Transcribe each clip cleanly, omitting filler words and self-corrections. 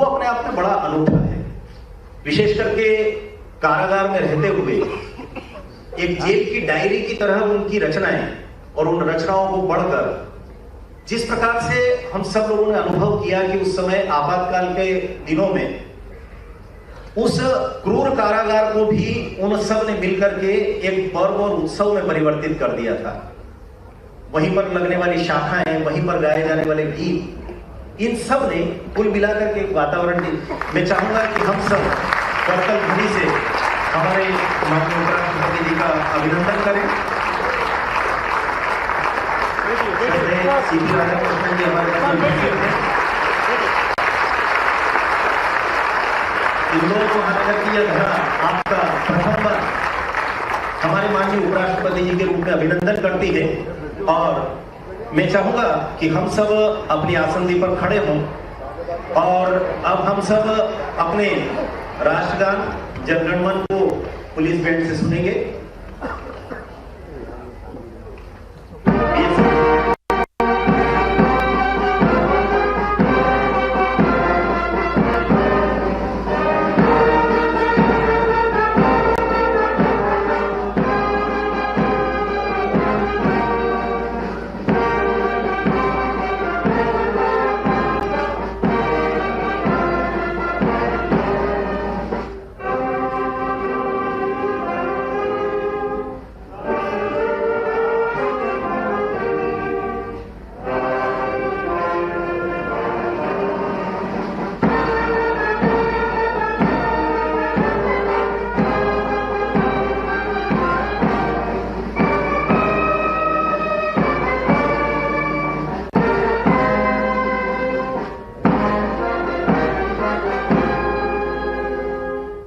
वो अपने आप में बड़ा अनूठा है। विशेष करके कारागार में रहते हुए एक जेल की डायरी की तरह उनकी रचनाएं और उन रचनाओं को पढ़कर जिस प्रकार से हम सब लोगों ने अनुभव किया कि उस समय आपातकाल के दिनों में उस क्रूर कारागार को भी उन सब ने मिलकर के एक पर्व और उत्सव में परिवर्तित कर दिया था। वहीं पर लगने वाली शाखाएं, वहीं पर गाए जाने वाले गीत, इन सब ने कुल मिलाकर के एक वातावरण दी। मैं चाहूंगा कि हम सब करतल ध्वनि से हमारे माननीय उपराष्ट्रपति जी का अभिनंदन करें। सीपी राधाकृष्णन जी हमारे पास इन लोगों को हाथ किया था। आपका प्रथम बार हमारे माननीय उपराष्ट्रपति जी के रूप में अभिनंदन करती है और मैं चाहूंगा कि हम सब अपनी आसंदी पर खड़े हों और अब हम सब अपने राष्ट्रगान जन गण मन को पुलिस बैंड से सुनेंगे।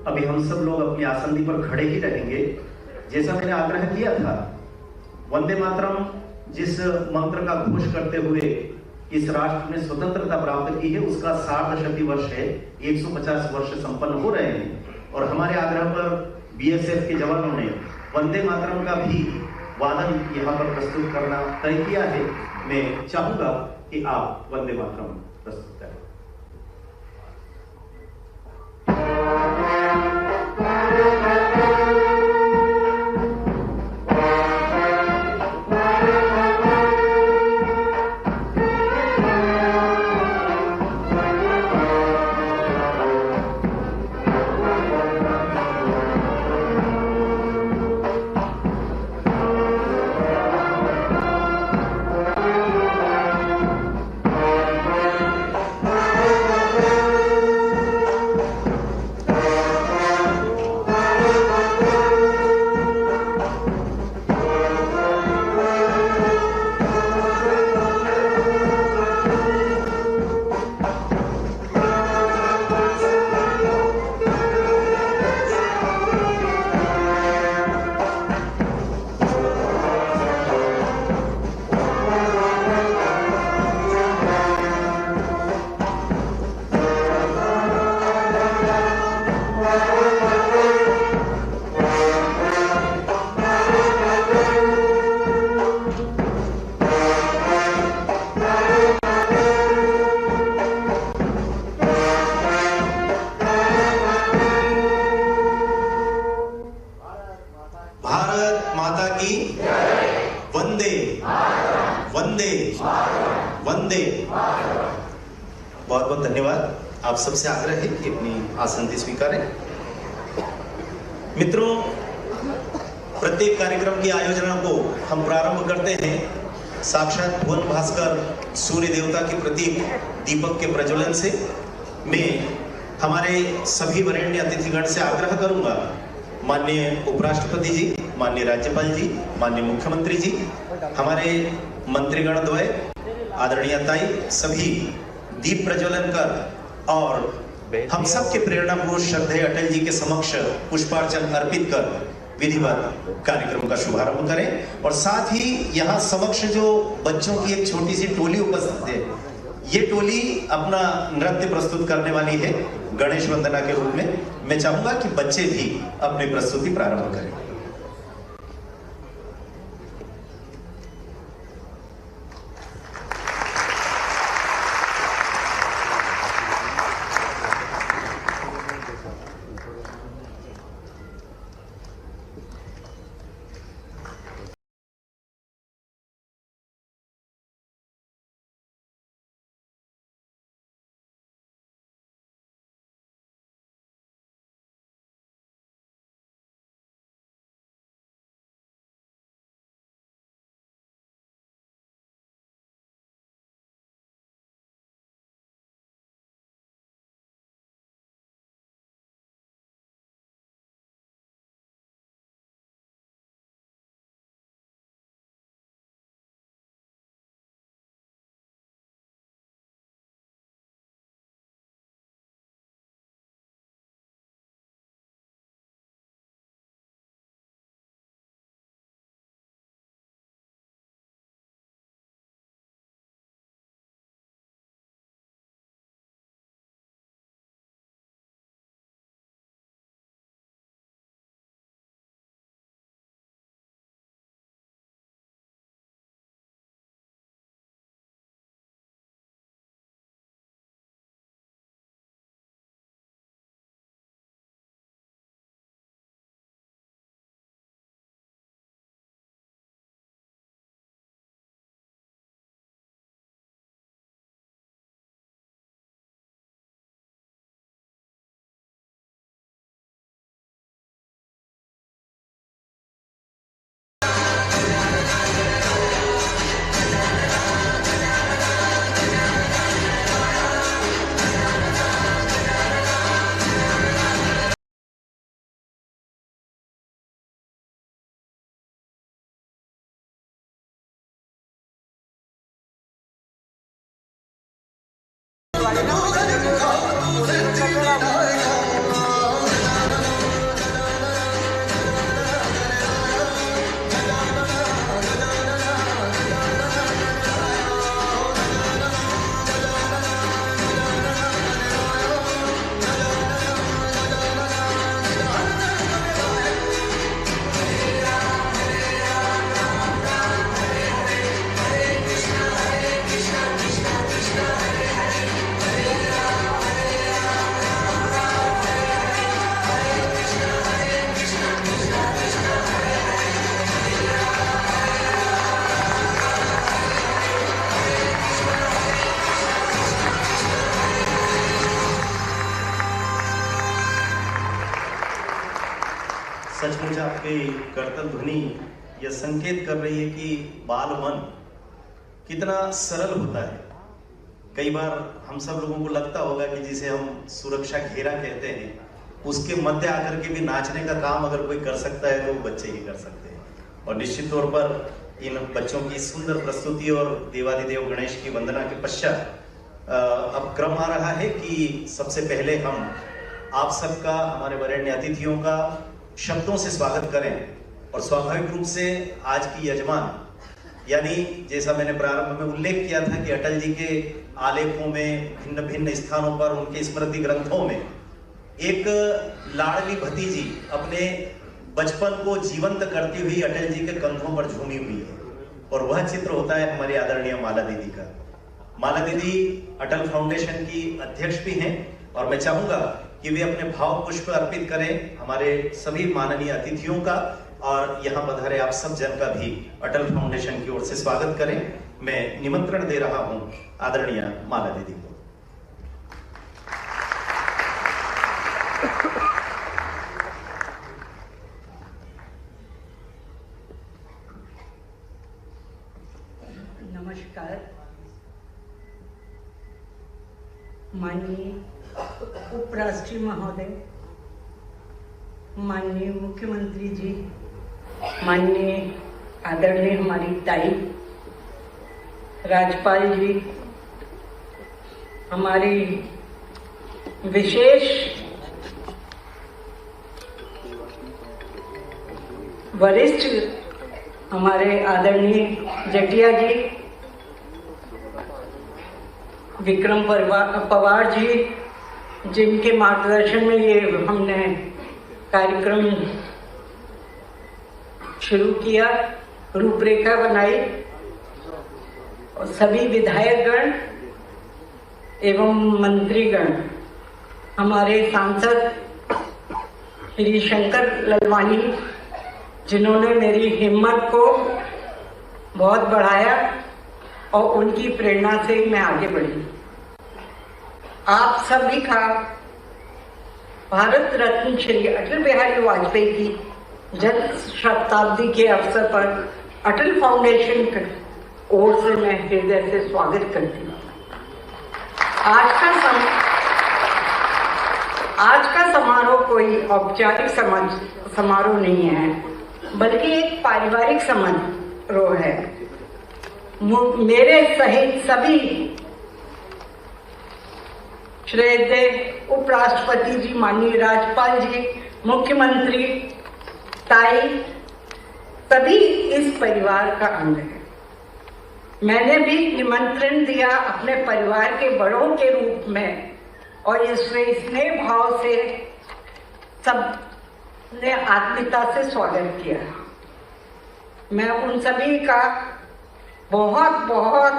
अभी हम सब लोग अपनी आसंदी पर खड़े ही रहेंगे। जैसा मैंने आग्रह किया था, वंदे मातरम जिस मंत्र का घोष करते हुए इस राष्ट्र ने स्वतंत्रता प्राप्त की है, उसका 60 वर्ष है। 150 वर्ष संपन्न हो रहे हैं और हमारे आग्रह पर बीएसएफ के जवानों ने वंदे मातरम का भी वादन यहाँ पर प्रस्तुत करना तय किया है। मैं चाहूंगा कि आप वंदे मातरम प्रस्तुत करें। भारत माता की वंदे वंदे वंदे। बहुत बहुत धन्यवाद। आप सबसे आग्रह है कि अपनी आसंदी स्वीकारें। मित्रों, प्रत्येक कार्यक्रम की आयोजना को हम प्रारंभ करते हैं साक्षात भुवन भास्कर सूर्य देवता के प्रतीक दीपक के प्रज्वलन से। मैं हमारे सभी वरेण्य अतिथिगण से आग्रह करूंगा, माननीय उपराष्ट्रपति जी, माननीय राज्यपाल जी, माननीय मुख्यमंत्री जी, हमारे मंत्रीगण द्वय, आदरणीय ताई, सभी दीप प्रज्वलन कर और हम सब के प्रेरणा पुरुष श्रद्धेय अटल जी के समक्ष पुष्पार्चन अर्पित कर विधिवत कार्यक्रम का शुभारंभ करें। और साथ ही यहाँ समक्ष जो बच्चों की एक छोटी सी टोली उपस्थित है, ये टोली अपना नृत्य प्रस्तुत करने वाली है गणेश वंदना के रूप में। मैं चाहूंगा कि बच्चे भी अपनी प्रस्तुति प्रारंभ करें। सचमुच आपकी करतल ध्वनि यह संकेत कर रही है कि बाल मन कितना सरल होता है। कई बार हम सब लोगों को लगता होगा कि जिसे हम सुरक्षा घेरा कहते हैं, उसके मध्य आकर के भी नाचने का काम अगर कोई कर सकता है तो वो बच्चे ही कर सकते हैं। और निश्चित तौर पर इन बच्चों की सुंदर प्रस्तुति और देवादिदेव गणेश की वंदना के पश्चात अब क्रम आ रहा है कि सबसे पहले हम आप सबका, हमारे वरेण्य अतिथियों का शब्दों से स्वागत करें। और स्वाभाविक रूप से आज की यजमान, यानी जैसा मैंने प्रारंभ में उल्लेख किया था कि अटल जी के आलेखों में, भिन्न भिन्न स्थानों पर, उनके स्मृति ग्रंथों में एक लाडली भतीजी अपने बचपन को जीवंत करती हुई अटल जी के कंधों पर झूमी हुई है, और वह चित्र होता है हमारी आदरणीय माला दीदी का। माला दीदी अटल फाउंडेशन की अध्यक्ष भी हैं, और मैं चाहूंगा कि वे अपने भाव पुष्प अर्पित करें हमारे सभी माननीय अतिथियों का, और यहाँ पधारे आप सब जन का भी अटल फाउंडेशन की ओर से स्वागत करें। मैं निमंत्रण दे रहा हूं आदरणीय माला दीदी को। नमस्कार। माननीय उपराष्ट्रीय महोदय, माननीय मुख्यमंत्री जी, माननीय आदरणीय हमारी ताई राज्यपाल जी, हमारी विशेष वरिष्ठ हमारे आदरणीय जटिया जी, विक्रम पवार जी, जिनके मार्गदर्शन में ये हमने कार्यक्रम शुरू किया, रूपरेखा बनाई, और सभी विधायकगण एवं मंत्रीगण, हमारे सांसद श्री शंकर ललवानी, जिन्होंने मेरी हिम्मत को बहुत बढ़ाया और उनकी प्रेरणा से मैं आगे बढ़ी। आप सभी का भारत रत्न श्री अटल बिहारी वाजपेयी की जन्म शताब्दी के अवसर पर अटल फाउंडेशन की ओर से मैं हृदय से स्वागत करती हूँ। आज का समारोह कोई औपचारिक समारोह नहीं है, बल्कि एक पारिवारिक समारोह है। मेरे सहित सभी श्रद्धेय उपराष्ट्रपति जी, माननीय राज्यपाल जी, मुख्यमंत्री, ताई, सभी इस परिवार का अंग है। मैंने भी निमंत्रण दिया अपने परिवार के बड़ों के रूप में, और इसमें स्नेह भाव से सब ने आत्मीयता से स्वागत किया। मैं उन सभी का बहुत बहुत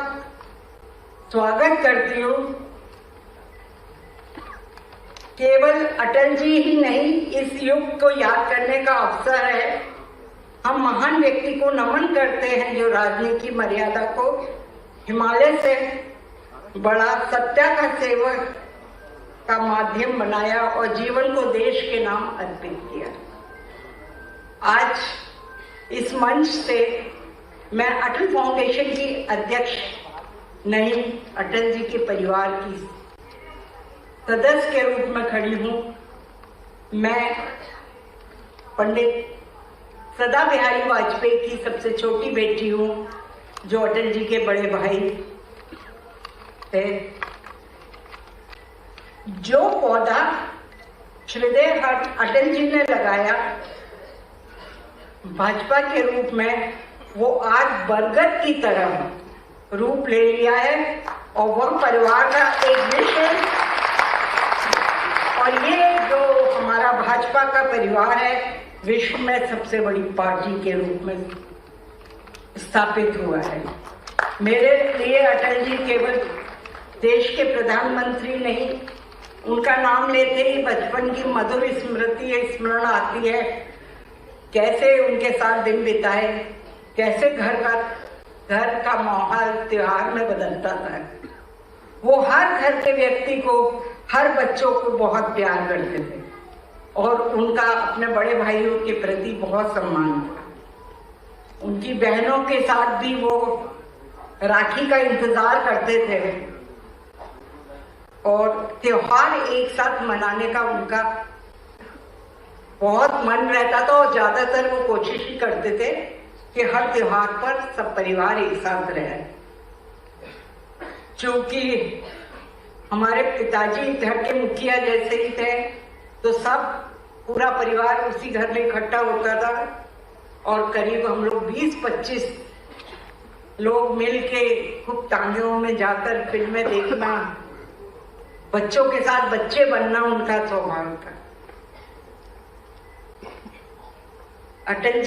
स्वागत करती हूँ। केवल अटल जी ही नहीं, इस युग को याद करने का अवसर है। हम महान व्यक्ति को नमन करते हैं जो राजनीति की मर्यादा को हिमालय से बड़ा सत्या का सेवक का माध्यम बनाया और जीवन को देश के नाम अर्पित किया। आज इस मंच से मैं अटल फाउंडेशन की अध्यक्ष नहीं, अटल जी के परिवार की सदस्य के रूप में खड़ी हूँ। मैं पंडित सदा बिहारी वाजपेयी की सबसे छोटी बेटी हूँ, जो अटल जी के बड़े भाई थे। जो पौधा श्रद्धेय अटल जी ने लगाया भाजपा के रूप में, वो आज बरगद की तरह रूप ले लिया है, और वह परिवार का एक विषय। और ये जो हमारा भाजपा का परिवार है, विश्व में सबसे बड़ी पार्टी के रूप में स्थापित हुआ है। मेरे लिए अटल जी केवल देश के प्रधानमंत्री नहीं, उनका नाम लेते ही बचपन की मधुर स्मरण आती है। कैसे उनके साथ दिन बिताए, कैसे घर का माहौल त्योहार में बदलता था। वो हर घर के व्यक्ति को, हर बच्चों को बहुत प्यार करते थे। और उनका अपने बड़े भाइयों के प्रति बहुत सम्मान था। उनकी बहनों के साथ भी वो राखी का इंतजार करते थे और त्योहार एक साथ मनाने का उनका बहुत मन रहता था और ज्यादातर वो कोशिश ही करते थे कि हर त्योहार पर सब परिवार एक साथ रहे। क्योंकि हमारे पिताजी घर के मुखिया जैसे ही थे तो सब पूरा परिवार उसी घर में इकट्ठा होता था और करीब हम लोग 20-25 लोग मिलके खूब तांगियों में जाकर फिल्में देखना, बच्चों के साथ बच्चे बनना उनका स्वभाव था। अटल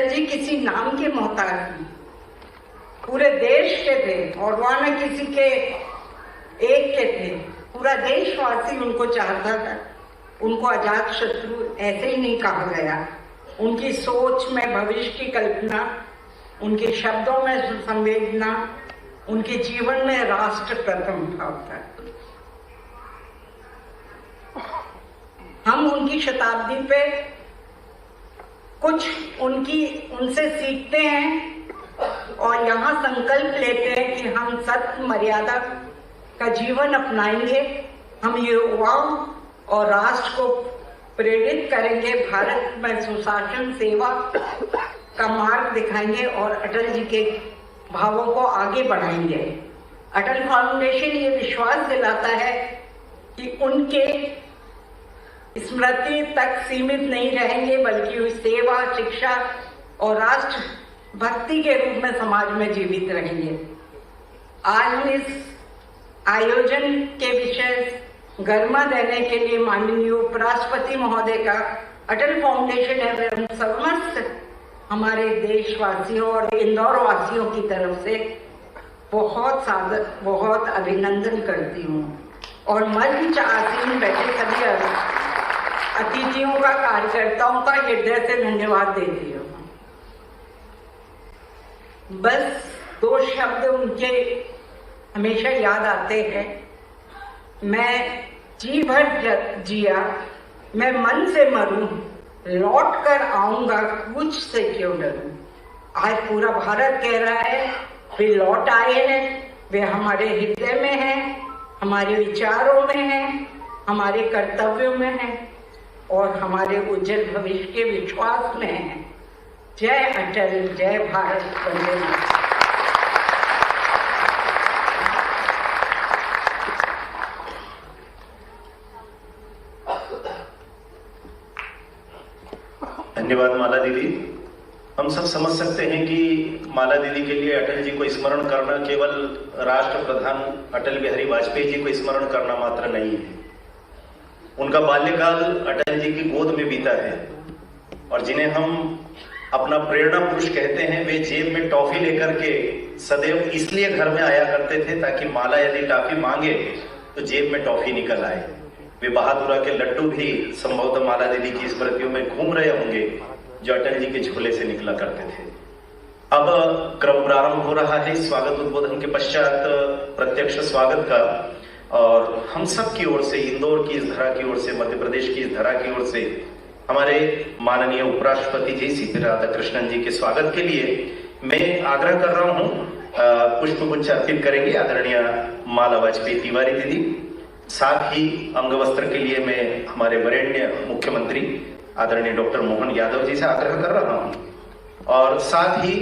जी किसी नाम के मोहताज नहीं, पूरे देश के थे और वहां न किसी के एक के थे, पूरा देशवासी उनको चाहता था। उनको अजात शत्रु ऐसे ही नहीं कहा गया। उनकी सोच में भविष्य की कल्पना, उनके शब्दों में संवेदना, उनके जीवन में राष्ट्र प्रथम भाव था। हम उनकी शताब्दी पे कुछ उनसे सीखते हैं और यहाँ संकल्प लेते हैं कि हम सत्य मर्यादा का जीवन अपनाएंगे। हम युवाओं और राष्ट्र को प्रेरित करेंगे, भारत में सुशासन सेवा का मार्ग दिखाएंगे और अटल जी के भावों को आगे बढ़ाएंगे। अटल फाउंडेशन ये विश्वास दिलाता है कि उनके स्मृति तक सीमित नहीं रहेंगे, बल्कि सेवा, शिक्षा और राष्ट्र भक्ति के रूप में समाज में जीवित रहेंगे। आज हम इस आयोजन के विषय गरिमा देने के लिए माननीय उपराष्ट्रपति महोदय का अटल फाउंडेशन एवं समस्त हमारे देशवासियों और इंदौर वासियों की तरफ से बहुत अभिनंदन करती हूँ और मंच आसीन बैठे सभी अतिथियों का, कार्यकर्ताओं का हृदय से धन्यवाद देती हूँ। बस 2 शब्द उनके हमेशा याद आते हैं। मैं जी भर जिया, मैं मन से मरूं, लौट कर आऊंगा, कुछ से क्यों डरूं। आज पूरा भारत कह रहा है वे लौट आए हैं, वे हमारे हृदय में हैं, हमारे विचारों में हैं, हमारे कर्तव्यों में हैं और हमारे उज्जवल भविष्य के विश्वास में हैं। जय अटल, जय भारत, वंदे मातरम। धन्यवाद माला दीदी। हम सब समझ सकते हैं कि माला दीदी के लिए अटल जी को स्मरण करना केवल राष्ट्र प्रधान अटल बिहारी वाजपेयी जी को स्मरण करना मात्र नहीं है। उनका बाल्यकाल अटल जी की गोद में बीता है और जिन्हें हम अपना प्रेरणा पुरुष कहते हैं, वे जेब में टॉफी लेकर के सदैव इसलिए घर में आया करते थे ताकि माला यदि टॉफी मांगे तो जेब में टॉफी निकल आए। वे बहादुरा के लड्डू भी संभवतः माला दीदी की स्मृतियों में घूम रहे होंगे जो अटल जी के झोले से निकला करते थे। अब क्रम प्रारंभ हो रहा है स्वागत उद्बोधन के पश्चात प्रत्यक्ष स्वागत का, और हम सब की ओर से, इंदौर की इस धरा की ओर से, मध्य प्रदेश की इस धरा की ओर से हमारे माननीय उपराष्ट्रपति जी सीपी राधाकृष्णन जी के स्वागत के लिए मैं आग्रह कर रहा हूं। पुष्पगुच्छ अर्पित करेंगे आदरणीय माला वाजपेयी तिवारी दीदी। साथ ही अंगवस्त्र के लिए मैं हमारे वरेण्य मुख्यमंत्री आदरणीय डॉक्टर मोहन यादव जी से आग्रह कर रहा हूं और साथ ही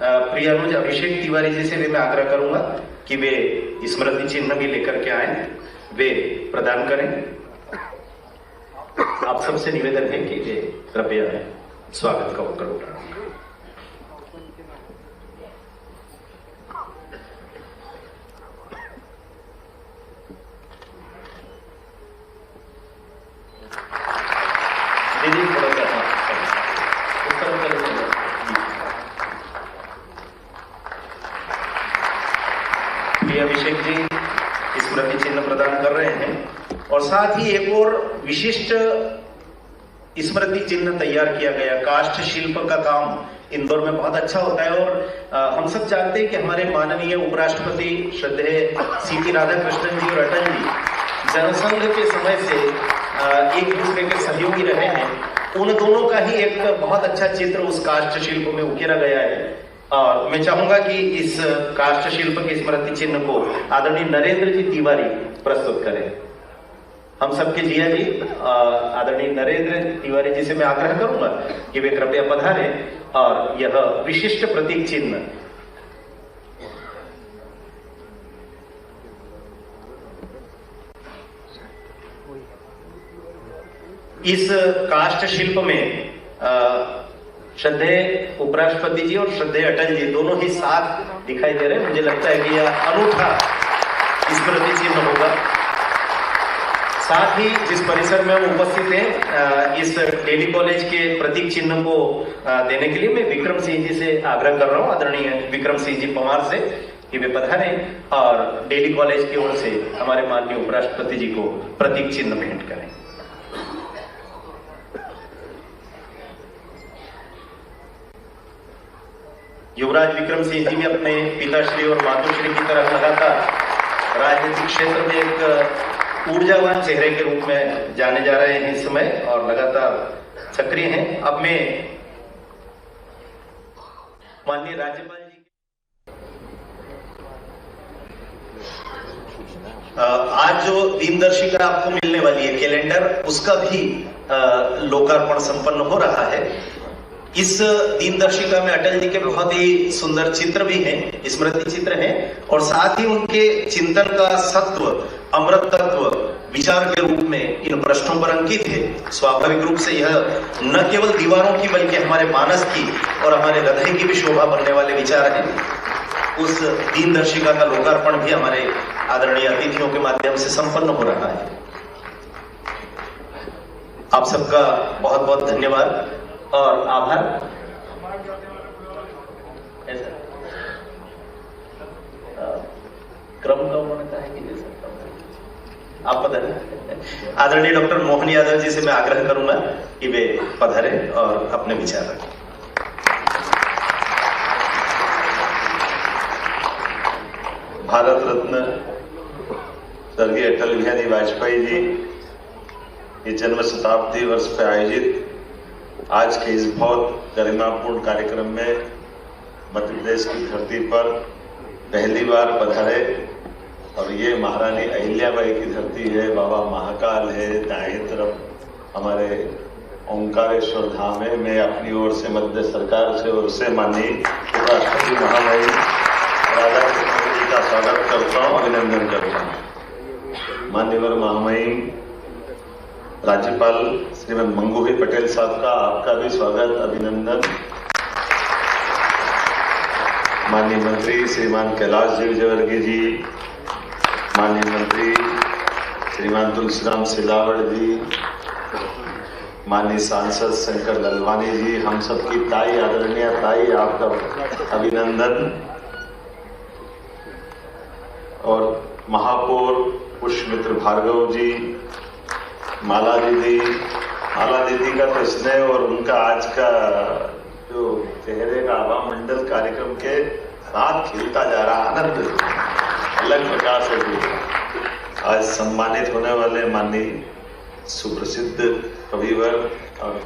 प्रिय अनुज अभिषेक तिवारी जी से भी मैं आग्रह करूंगा कि वे स्मृति चिन्ह भी लेकर के आए, वे प्रदान करें। आप सबसे निवेदन है कि वे कृपया स्वागत का उपकर उठाएं। दीदी थोड़ा सा अभिषेक जी स्मृति चिन्ह प्रदान कर रहे हैं और साथ ही एक और विशिष्ट स्मृति चिन्ह तैयार किया गया। काष्ठ शिल्प का काम इंदौर में बहुत अच्छा होता है और हम सब जानते हैं कि हमारे माननीय उपराष्ट्रपति श्रद्धेय सीपी राधाकृष्णन जी और अटल जी जनसंघ के समय से एक दूसरे के सहयोगी रहे हैं, उन दोनों का ही एक बहुत अच्छा चित्र उस काष्ठ शिल्प में उकेरा गया है। और मैं चाहूंगा कि इस काष्ठ शिल्प के स्मृति चिन्ह को आदरणीय नरेंद्र जी तिवारी प्रस्तुत करें। हम सबके जिया जी आदरणीय नरेंद्र तिवारी जी से मैं आग्रह करूंगा कि वे कृपया पधारें और यह विशिष्ट प्रतीक चिन्ह इस काष्ठ शिल्प में श्रद्धेय उपराष्ट्रपति जी और श्रद्धेय अटल जी दोनों ही साथ दिखाई दे रहे हैं। मुझे लगता है कि यह अनूठा स्मृति चिन्ह होगा। साथ ही जिस परिसर में हम उपस्थित हैं, इस डेली कॉलेज के प्रतीक चिन्ह को देने के लिए मैं विक्रम सिंह जी से आग्रह कर रहा हूं, आदरणीय विक्रम सिंह जी पवार से, कि वे पधारें और डेली कॉलेज की ओर से हमारे माननीय उपराष्ट्रपति जी को प्रतीक चिन्ह भेंट करें। युवराज विक्रम सिंह जी भी अपने पिताश्री और मातुश्री की तरह लगातार राजनीतिक क्षेत्र में एक ऊर्जावान चेहरे के रूप में जाने जा रहे हैं इस समय और लगातार सक्रिय हैं। अब मैं माननीय राज्यपाल जी आज जो दिनदर्शिका आपको मिलने वाली है कैलेंडर, उसका भी लोकार्पण संपन्न हो रहा है। इस दिनदर्शिका में अटल जी के बहुत ही सुंदर चित्र भी हैं, स्मृति चित्र हैं, और साथ ही उनके चिंतन का सत्व, अमृत तत्व विचार के रूप में इन पृष्ठों पर अंकित है। स्वाभाविक रूप से यह न केवल दीवारों की बल्कि हमारे मानस की और हमारे हृदय की भी शोभा बनने वाले विचार हैं। उस दिनदर्शिका का लोकार्पण भी हमारे आदरणीय अतिथियों के माध्यम से संपन्न हो रहा है। आप सबका बहुत बहुत धन्यवाद और आभार। क्रम का उन्होंने कहा है कि आप पधारें। आदरणीय डॉक्टर मोहन यादव जी से मैं आग्रह करूंगा कि वे पधारें और अपने विचार रखें। भारत रत्न स्वर्गीय अटल बिहारी वाजपेयी जी की जन्म शताब्दी वर्ष पर आयोजित आज के इस बहुत गरिमापूर्ण कार्यक्रम में मध्य प्रदेश की धरती पर पहली बार पधारे। और ये महारानी अहिल्याबाई की धरती है, बाबा महाकाल है, दाएं तरफ हमारे ओंकारेश्वर धाम है। मैं अपनी ओर से मध्य सरकार से और से माननीय उपराष्ट्रपति महामहिम राजा जी का स्वागत करता हूँ, अभिनंदन करता हूँ। माननीय महामहिम राज्यपाल श्रीमद मंगू भाई पटेल साहब का आपका भी स्वागत, अभिनंदन। माननीय मंत्री श्रीमान कैलाश जी विजयवर्गीय जी, माननीय मंत्री श्रीमान तुलसीराम सिलावट जी, माननीय सांसद शंकर ललवानी जी, हम सबकी ताई आदरणीय ताई, आपका अभिनंदन। और महापौर पुष्पमित्र भार्गव जी, माला दीदी का तो स्नेह और उनका आज का जो चेहरे का आभा मंडल कार्यक्रम के साथ खिलता जा रहा आनंद अलग प्रकार से भी। आज सम्मानित होने वाले माननीय सुप्रसिद्ध कविवर और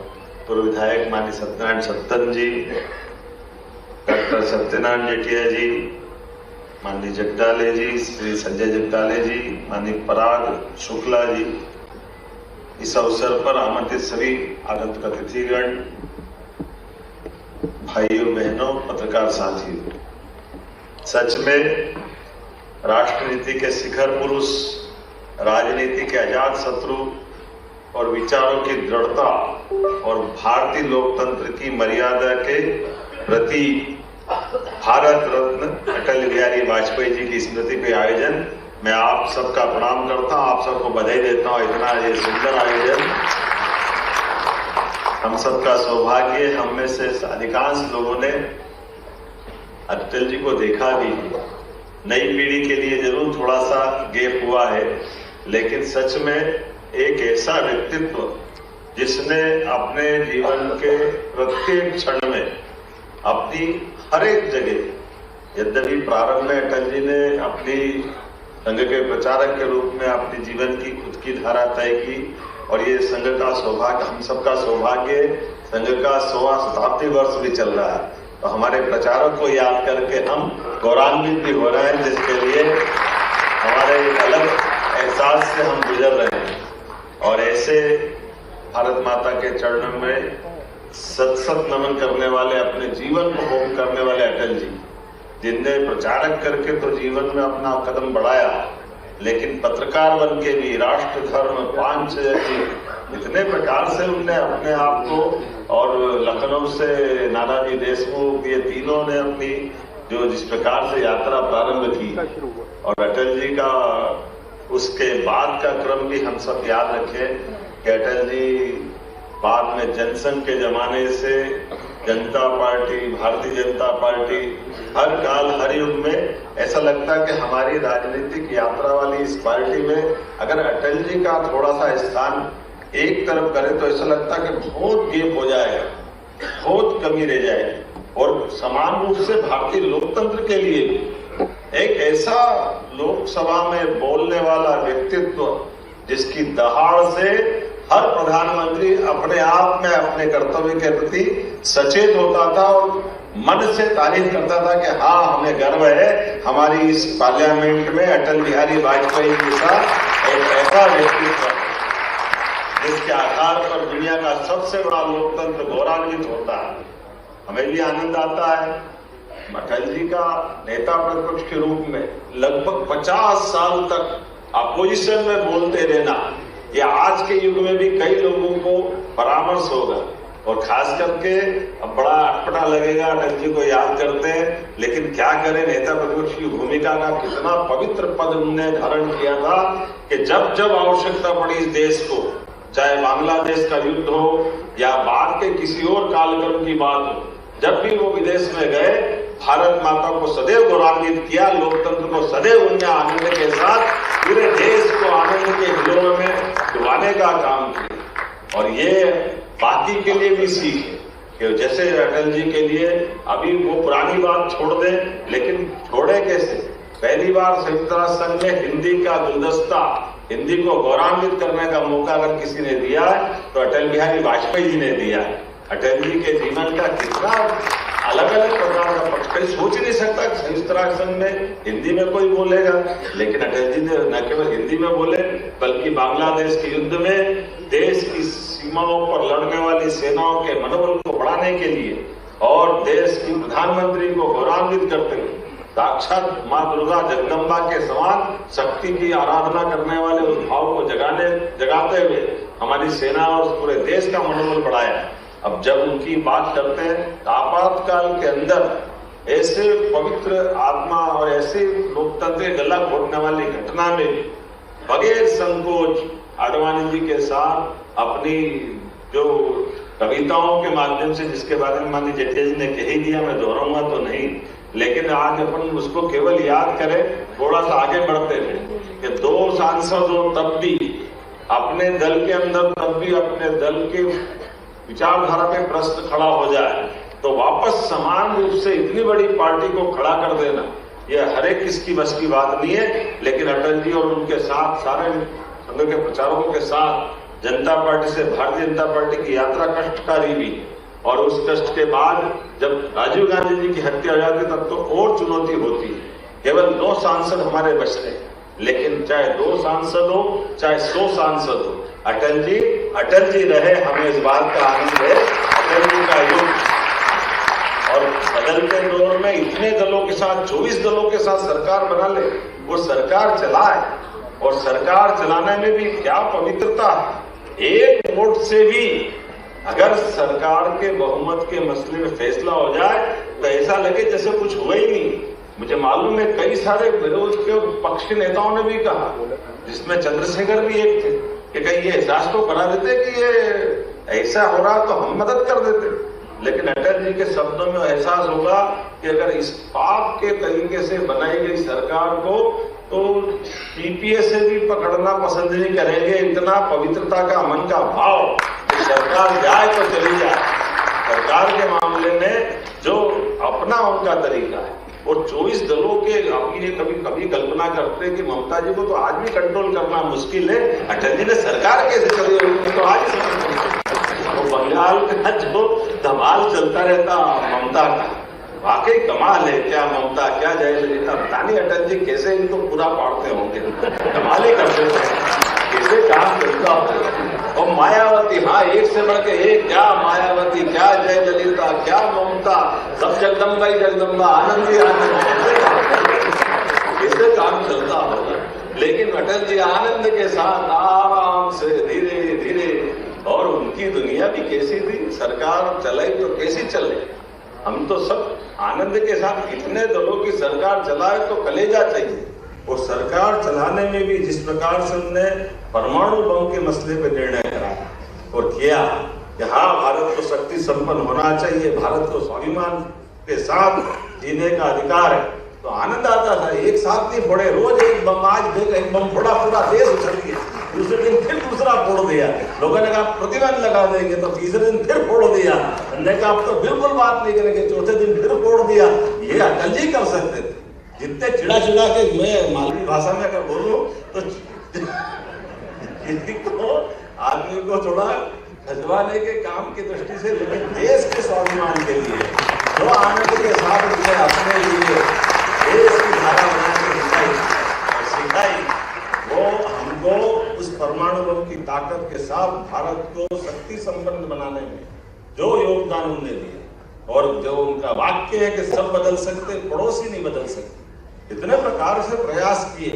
पूर्व विधायक माननीय सत्यनारायण सत्तन जी, डॉक्टर सत्यनारायण जेठिया जी, माननीय जगदाले जी, श्री संजय जगदाले जी, माननीय पराग शुक्ला जी, इस अवसर पर आमंत्रित सभी आगंतुक अतिथिगण, भाइयों बहनों, पत्रकार साथियों, सच में राष्ट्रनीति के शिखर पुरुष, राजनीति के अजात शत्रु और विचारों की दृढ़ता और भारतीय लोकतंत्र की मर्यादा के प्रति भारत रत्न अटल बिहारी वाजपेयी जी की स्मृति पे आयोजन, मैं आप सबका प्रणाम करता हूं, आप सबको बधाई देता हूं। इतना ये सुंदर आयोजन, हम सबका सौभाग्य। हम में से अधिकांश लोगों ने अटल जी को देखा भी, नई पीढ़ी के लिए जरूर थोड़ा सा गैप हुआ है, लेकिन सच में एक ऐसा व्यक्तित्व जिसने अपने जीवन के प्रत्येक क्षण में अपनी हर एक जगह, यद्यपि प्रारंभ में अटल जी ने अपनी संघ के प्रचारक के रूप में अपने जीवन की खुद की धारा तय की और ये संघ का सौभाग्य, हम सबका सौभाग्य, संघ का 100वां शताब्दी वर्ष भी चल रहा है। तो हमारे प्रचारक को याद करके हम गौरवान्वित भी हो रहे हैं, जिसके लिए हमारे एक अलग एहसास से हम गुजर रहे हैं। और ऐसे भारत माता के चरणों में सत सत नमन करने वाले, अपने जीवन को होम करने वाले अटल जी, जिनने प्रचारक करके तो जीवन में अपना कदम बढ़ाया, लेकिन पत्रकार बन के भी राष्ट्र, धर्म, पांच इतने प्रकार से उनने अपने आप को, और लखनऊ से नानाजी देशमुख, ये तीनों ने अपनी जो जिस प्रकार से यात्रा प्रारंभ की, और अटल जी का उसके बाद का क्रम भी हम सब याद रखें कि अटल जी बाद में जनसंघ के जमाने से जनता पार्टी, भारतीय जनता पार्टी, हर काल हर युग में ऐसा लगता है कि हमारी राजनीतिक यात्रा वाली इस पार्टी में अगर अटल जी का थोड़ा सा स्थान एक तरफ करे तो ऐसा लगता है कि बहुत गेप हो जाएगा, बहुत कमी रह जाएगी। और समान रूप से भारतीय लोकतंत्र के लिए एक ऐसा लोकसभा में बोलने वाला व्यक्तित्व, जिसकी दहाड़ से हर प्रधानमंत्री अपने आप में अपने कर्तव्य के प्रति सचेत होता था और मन से तारीफ करता था कि हाँ, हमें गर्व है हमारी इस पार्लियामेंट में अटल बिहारी वाजपेयी जैसा एक ऐसा व्यक्तित्व जिसके आधार पर दुनिया का सबसे बड़ा लोकतंत्र गौरवान्वित होता है। हमें भी आनंद आता है अटल जी का नेता प्रतिपक्ष के रूप में लगभग 50 साल तक अपोजिशन में बोलते रहना, ये आज के युग में भी कई लोगों को परामर्श होगा। और खास करके अब बड़ा अटपटा लगेगा, अटल जी को याद करते हैं, लेकिन क्या करें, नेता प्रतिपक्ष की भूमिका का कितना पवित्र पद उन्होंने धारण किया था कि जब जब आवश्यकता पड़ी इस देश को, चाहे बांग्लादेश का युद्ध हो या बाद के किसी और कालक्रम की बात हो, जब भी वो विदेश में गए, भारत माता को सदैव गौरवान्वित किया, लोकतंत्र को सदैव उन्हें आनंद के साथ पूरे देश को आनंद के हिलों में डुबाने का काम किया। और ये बाकी के लिए भी सीख है कि जैसे अटल जी के लिए अभी वो पुरानी बात छोड़ दें, लेकिन छोड़े कैसे? पहली बार संयुक्त राष्ट्र संघ में हिंदी का गुलदस्ता, हिंदी को गौरवान्वित करने का मौका अगर किसी ने दिया है तो अटल बिहारी वाजपेयी जी ने दिया है। अटल जी के जीवन का कितना अलग अलग प्रकार का पक्ष, कहीं सोच नहीं सकता कि संयुक्त राष्ट्र संघ में हिंदी में कोई बोलेगा, लेकिन अटल जी ने न केवल हिंदी में बोले बल्कि बांग्लादेश के युद्ध में देश की सीमाओं पर लड़ने वाली सेनाओं के मनोबल को बढ़ाने के लिए और देश की प्रधानमंत्री को गौरवान्वित करते हुए साक्षात मां दुर्गा जगदम्बा के समान शक्ति की आराधना करने वाले उस भाव को जगाते हुए हमारी सेना और पूरे देश का मनोबल बढ़ाया। अब जब उनकी बात करते हैं तो आपातकाल के अंदर ऐसे पवित्र आत्मा और ऐसे लोकतंत्र गला घोटने वाली घटना में बगैर संकोच आडवाणी जी के साथ अपनी जो कविताओं के माध्यम से, जिसके बारे में माननीय जेटली जी ने कह ही दिया, मैं दोहराऊंगा तो नहीं, लेकिन आज अपन उसको केवल याद करें, थोड़ा सा आगे बढ़ते रहे कि 2 सांसद हो तब भी अपने दल के अंदर, तब भी अपने दल के विचारधारा पे प्रश्न खड़ा हो जाए तो वापस समान रूप से इतनी बड़ी पार्टी को खड़ा कर देना, यह हर एक किसकी बस की बात नहीं है। लेकिन अटल जी और उनके साथ सारे संघ के प्रचारकों के साथ जनता पार्टी से भारतीय जनता पार्टी की यात्रा कष्टकारी भी, और उस कष्ट के बाद जब राजीव गांधी जी की हत्या हो जाती तब तो और चुनौती होती है। केवल 2 सांसद हमारे बचते हैं, लेकिन चाहे 2 सांसद हो चाहे 100 सांसद हो, अटल जी रहे, हमें इस बात का आनंद है। अटल जी का युग और बदलते दौर में इतने दलों के साथ, 24 दलों के साथ सरकार बना ले, वो सरकार चलाए, और सरकार चलाने में भी क्या पवित्रता, एक वोट से भी अगर सरकार के बहुमत के मसले में फैसला हो जाए तो ऐसा लगे जैसे कुछ हुआ ही नहीं। मुझे मालूम है कई सारे विरोध के पक्ष के नेताओं ने भी कहा, जिसमें चंद्रशेखर भी एक थे, कि कहीं ये एहसास तो करा देते कि ये ऐसा हो रहा तो हम मदद कर देते। लेकिन अटल जी के शब्दों में एहसास होगा कि अगर इस पाप के तरीके से बनाई गई सरकार को तो पीपीए से भी पकड़ना पसंद नहीं करेंगे। इतना पवित्रता का मन का भाव कि सरकार जाए तो चली जाए। सरकार के मामले में जो अपना उनका तरीका है, और 24 दलों के आप ये कभी कभी कल्पना करते हैं कि ममता जी को तो आज भी कंट्रोल करना मुश्किल है, अटल जी ने सरकार कैसे चली होगी तो आज तो बंगाल का जो धमाल चलता रहता ममता का, वाकई कमाल है। क्या ममता, क्या जयललिता, पता नहीं अटल जी कैसे इनको पूरा पाड़ते होंगे, कमाल ही करते थे, कैसे काम करता होगा। और मायावती, हाँ, एक से बढ़ के एक, क्या मायावती, क्या जयललिता, क्या ममता, सब जगदम्बा ही जगदम्बा, आनंद ही आनंद, कैसे काम चलता होगा। लेकिन अटल जी आनंद के साथ आराम से धीरे धीरे, और उनकी दुनिया भी कैसी थी, सरकार चलाई तो कैसी चले। हम तो सब आनंद के साथ, इतने दलों की सरकार चलाए तो कलेजा चाहिए। और सरकार चलाने में भी जिस प्रकार से उन्होंने परमाणु बम के मसले पर निर्णय करा और किया कि हाँ, भारत को शक्ति संपन्न होना चाहिए, भारत को स्वाभिमान के साथ जीने का अधिकार है, तो आनंद आता था। एक साथ नहीं फोड़े, रोज एक बम, आज एक बम फोड़ा, पूरा देश उछल गया, दूसरे दिन फिर दूसरा फोड़ दिया। लोगों ने कहा प्रतिबंध लगा देंगे, तो तीसरे दिन फिर फोड़ दिया। हमने कहा अब तो बिल्कुल बात नहीं करेंगे, चौथे दिन फिर फोड़ दिया। ये अटल जी कर सकते थे। जितने चिड़ा चिड़ा के मैं मालवी भाषा में अगर बोलूं तो आदमी को थोड़ा खजवाने के काम की दृष्टि से, लेकिन देश के स्वाभिमान के लिए जो आनंद के साथ उन्हें अपने लिए देश की धारा बनाने सिखाई, वो हमको उस परमाणु बम की ताकत के साथ भारत को शक्ति संपन्न बनाने में जो योगदान उन्होंने दिया, और जो उनका वाक्य है कि सब बदल सकते, पड़ोसी नहीं बदल सकते, इतने प्रकार से प्रयास किए,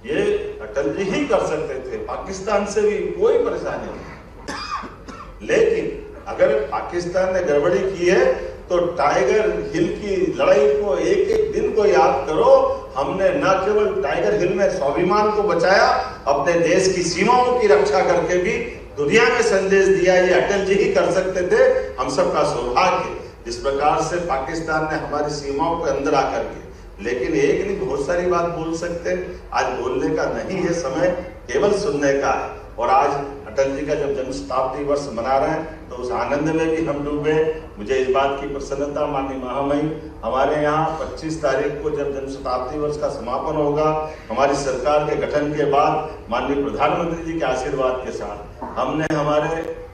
ये अटल जी ही कर सकते थे। पाकिस्तान से भी कोई परेशानी नहीं। लेकिन अगर पाकिस्तान ने गड़बड़ी की है तो टाइगर हिल की लड़ाई को एक एक दिन को याद करो। हमने न केवल टाइगर हिल में स्वाभिमान को बचाया, अपने देश की सीमाओं की रक्षा करके भी दुनिया में संदेश दिया। ये अटल जी ही कर सकते थे। हम सबका सौभाग्य जिस प्रकार से पाकिस्तान ने हमारी सीमाओं के अंदर आकर के, लेकिन एक नहीं बहुत सारी बात बोल सकते। आज बोलने का नहीं है समय, केवल सुनने का है। और आज अटल जी का जब जन्म शताब्दी वर्ष मना रहे हैं तो उस आनंद में भी हम डूबे। मुझे इस बात की प्रसन्नता, माननीय महामहिम, हमारे यहाँ 25 तारीख को जब जन्म शताब्दी वर्ष का समापन होगा, हमारी सरकार के गठन के बाद माननीय प्रधानमंत्री जी के आशीर्वाद के साथ हमने हमारे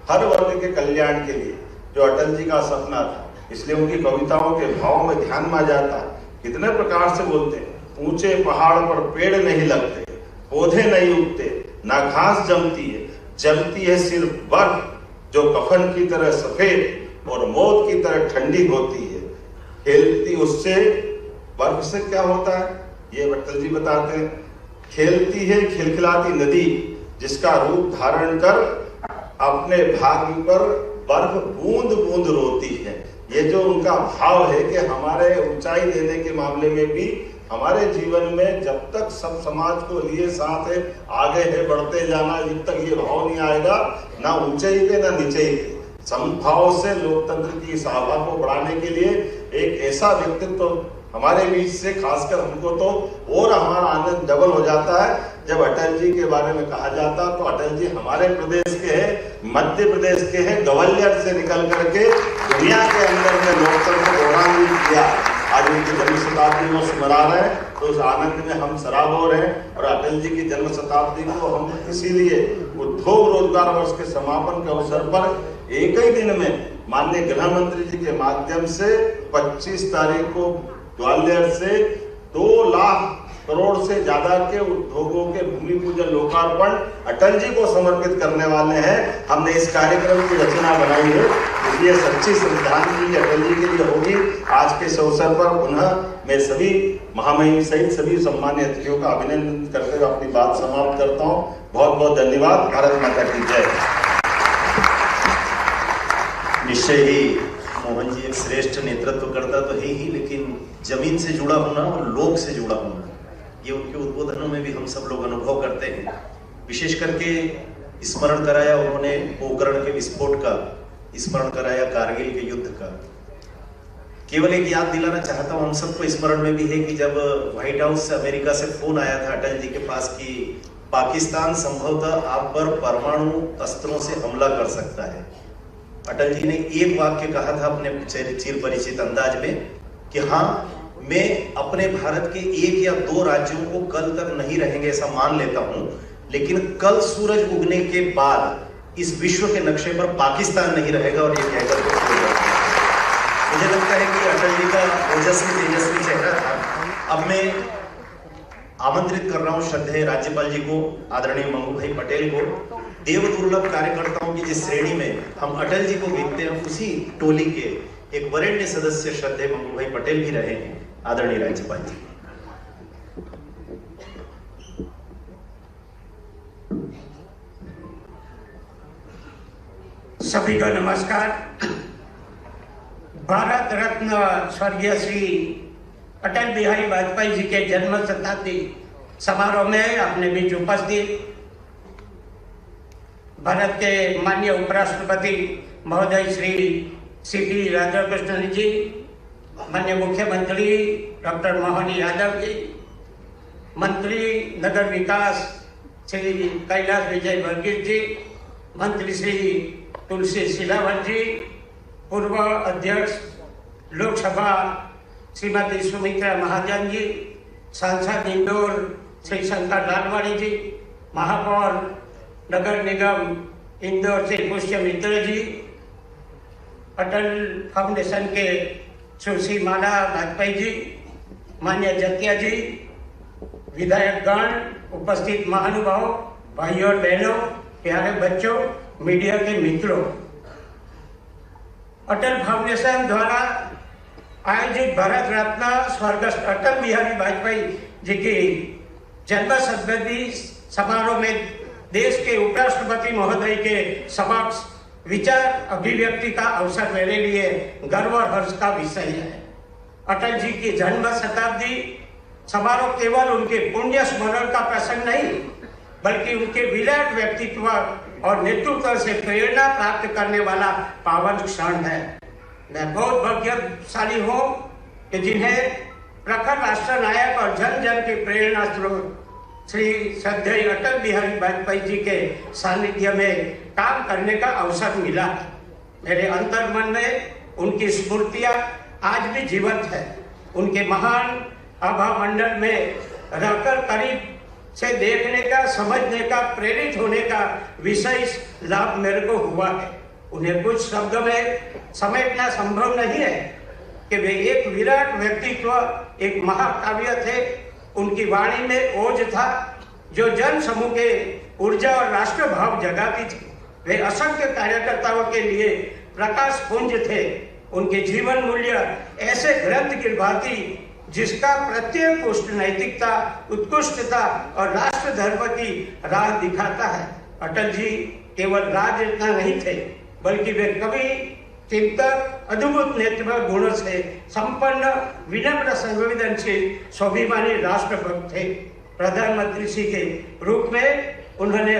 हर वर्ग के कल्याण के लिए जो अटल जी का सपना था, इसलिए उनकी कविताओं के भावों में ध्यान में जाता। कितने प्रकार से बोलते हैं, ऊंचे पहाड़ पर पेड़ नहीं लगते, पौधे नहीं उगते, ना घास जमती है, जमती है सिर्फ बर्फ जो कफन की तरह सफेद और मौत की तरह ठंडी होती है। खेलती उससे, बर्फ से क्या होता है ये अटल जी बताते हैं। खेलती है खिलखिलाती नदी जिसका रूप धारण कर अपने भाग्य पर बर्फ बूंद बूंद रोती है। ये जो उनका भाव है कि हमारे ऊंचाई देने के मामले में भी हमारे जीवन में जब तक सब समाज को लिए साथ है, आगे है बढ़ते जाना, जब तक ये भाव नहीं आएगा, ना ऊंचाई पे ना नीचाई पे, समभाव से लोकतंत्र की इस आभा को बढ़ाने के लिए एक ऐसा व्यक्तित्व हमारे बीच से, खासकर हमको तो और हमारा आनंद डबल हो जाता है जब अटल जी के बारे में कहा जाता। तो अटल जी हमारे प्रदेश के हैं, मध्य प्रदेश के हैं, ग्वालियर से निकल करके दुनिया के अंदर में लोकतंत्र को गौरवान्वित किया। आज उनकी जन्म शताब्दी वर्ष मना रहे हैं तो उस आनंद में हम सराबोर हैं। और अटल जी की जन्म शताब्दी को हम इसीलिए उद्योग रोजगार वर्ष के समापन के अवसर पर एक ही दिन में माननीय गृह मंत्री जी के माध्यम से 25 तारीख को ग्वालियर से 2 लाख करोड़ से ज्यादा के उद्योगों के भूमि पूजन लोकार्पण अटल जी को समर्पित करने वाले हैं। हमने इस कार्यक्रम की रचना बनाई है, इसलिए सच्ची श्रद्धांजलि अटल जी के लिए होगी। आज के इस अवसर पर पुनः मैं सभी महामहिम सहित सभी सम्मानित अतिथियों का अभिनंदन करते हुए अपनी बात समाप्त करता हूँ। बहुत बहुत धन्यवाद। भारत माता की जय। निश्चय ही मोहन जी एक श्रेष्ठ नेतृत्व करता तो है ही, लेकिन जमीन से जुड़ा होना और लोग से जुड़ा होना, ये उनके उद्बोधनों में भी हम सब लोग अनुभव करते हैं। विशेष करके स्मरण कराया उन्होंने पोखरण के विस्फोट का, स्मरण कराया कारगिल के युद्ध का। केवल एक याद दिलाना चाहता हूं, हम सबको स्मरण में भी है कि जब व्हाइट हाउस से अमेरिका से फोन आया था अटल जी के पास कि पाकिस्तान संभवतः आप पर परमाणु अस्त्रों से हमला कर सकता है, अटल जी ने एक वाक्य कहा था अपने चिर परिचित अंदाज में कि हाँ, मैं अपने भारत के एक या दो राज्यों को कल तक नहीं रहेंगे ऐसा मान लेता हूं, लेकिन कल सूरज उगने के बाद इस विश्व के नक्शे पर पाकिस्तान नहीं रहेगा और ये कहकर के छोड़ जाएगा। मुझे लगता है कि अटल जी का ओजस्वी तेजस्वी चेहरा था। अब मैं आमंत्रित कर रहा हूं श्रद्धेय राज्यपाल जी को, आदरणीय मंगू भाई पटेल को, देव दुर्लभ कार्यकर्ताओं की जिस श्रेणी में हम अटल जी को देखते हैं उसी टोली के एक वरेण्य सदस्य श्रद्धेय मंगू भाई पटेल भी रहे हैं। आदरणीय राज्यपाल जी। सभी को नमस्कार। भारत रत्न स्वर्गीय श्री अटल बिहारी वाजपेयी जी के जन्म शताब्दी समारोह में अपने बीच उपस्थित भारत के माननीय उपराष्ट्रपति महोदय श्री सीपी राधाकृष्णन जी, माननीय मुख्यमंत्री डॉक्टर मोहन यादव जी, मंत्री नगर विकास श्री कैलाश विजय वर्गीस जी, मंत्री श्री तुलसी सिलावत जी, पूर्व अध्यक्ष लोकसभा श्रीमती सुमित्रा महाजन जी, सांसद इंदौर श्री शंकर लालवाणी जी, महापौर नगर निगम इंदौर से पुष्य मित्र जी, अटल फाउंडेशन के सुश्री माला वाजपेयी जी, मान्य जतिया जी, विधायकगण, उपस्थित महानुभाव, भाइयों और बहनों, प्यारे बच्चों, मीडिया के मित्रों, अटल फाउंडेशन द्वारा आयोजित भारत रत्न स्वर्गस्थ अटल बिहारी वाजपेयी जी की जन्म शताब्दी समारोह में देश के उपराष्ट्रपति महोदय के समक्ष विचार अभिव्यक्ति का अवसर मेरे लिए गर्व और हर्ष का विषय है। अटल जी की जन्म शताब्दी समारोह केवल उनके पुण्य स्मरण का प्रसंग नहीं, बल्कि उनके विराट व्यक्तित्व और नेतृत्व से प्रेरणा प्राप्त करने वाला पावन क्षण है। मैं बहुत भाग्यशाली हूँ कि जिन्हें प्रखर राष्ट्र नायक और जन जन के प्रेरणा स्रोत श्री श्रद्धेय अटल बिहारी वाजपेयी जी के सानिध्य में काम करने का अवसर मिला। मेरे अंतर्मन में उनकी स्मृतियाँ आज भी जीवंत है। उनके महान आभा मंडल में रहकर करीब से देखने का, समझने का, प्रेरित होने का विशेष लाभ मेरे को हुआ है। उन्हें कुछ शब्दों में समेटना संभव नहीं है कि वे एक विराट व्यक्तित्व, एक महाकाव्य थे। उनकी वाणी में ओज था जो जन समूह के ऊर्जा और राष्ट्र भाव जगाती थी। वे असंख्य कार्यकर्ताओं के लिए प्रकाश पुंज थे। उनके जीवन मूल्य ऐसे ग्रंथ की भांति जिसका प्रत्येक पुष्ट नैतिकता, उत्कृष्टता और राष्ट्र धर्म की राह दिखाता है। अटल जी केवल राजनेता नहीं थे, बल्कि वे कवि, चिंतक, अद्भुत नेतृत्व गुणों से संपन्न, विनम्र, संवेदनशील, स्वाभिमानी राष्ट्रभक्त थे। प्रधानमंत्री जी के रूप में उन्होंने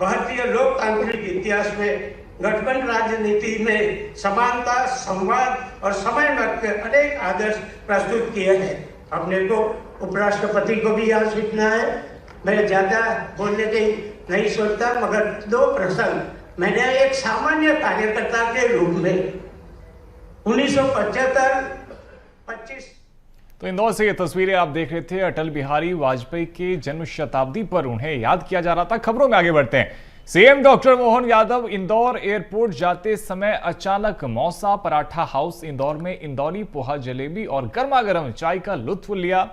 भारतीय लोकतांत्रिक इतिहास में गठबंधन राजनीति में समानता, संवाद और समन्वय के अनेक आदर्श प्रस्तुत किए हैं। अपने को उपराष्ट्रपति को भी यहाँ सीखना है। मैं ज्यादा बोलने की नहीं सोचता, मगर दो प्रसंग मैंने एक सामान्य कार्यकर्ता के रूप में 1975-25 तो इंदौर से ये तस्वीरें आप देख रहे थे। अटल बिहारी वाजपेयी के जन्म शताब्दी पर उन्हें याद किया जा रहा था। खबरों में आगे बढ़ते हैं। CM doctor Mohan Yadav Indore airport जाते समय अचानक मौसा पराठा हाउस इंदौर में इंदौरी पोहा, जलेबी और गर्मा गर्म चाय का लुत्फ लिया।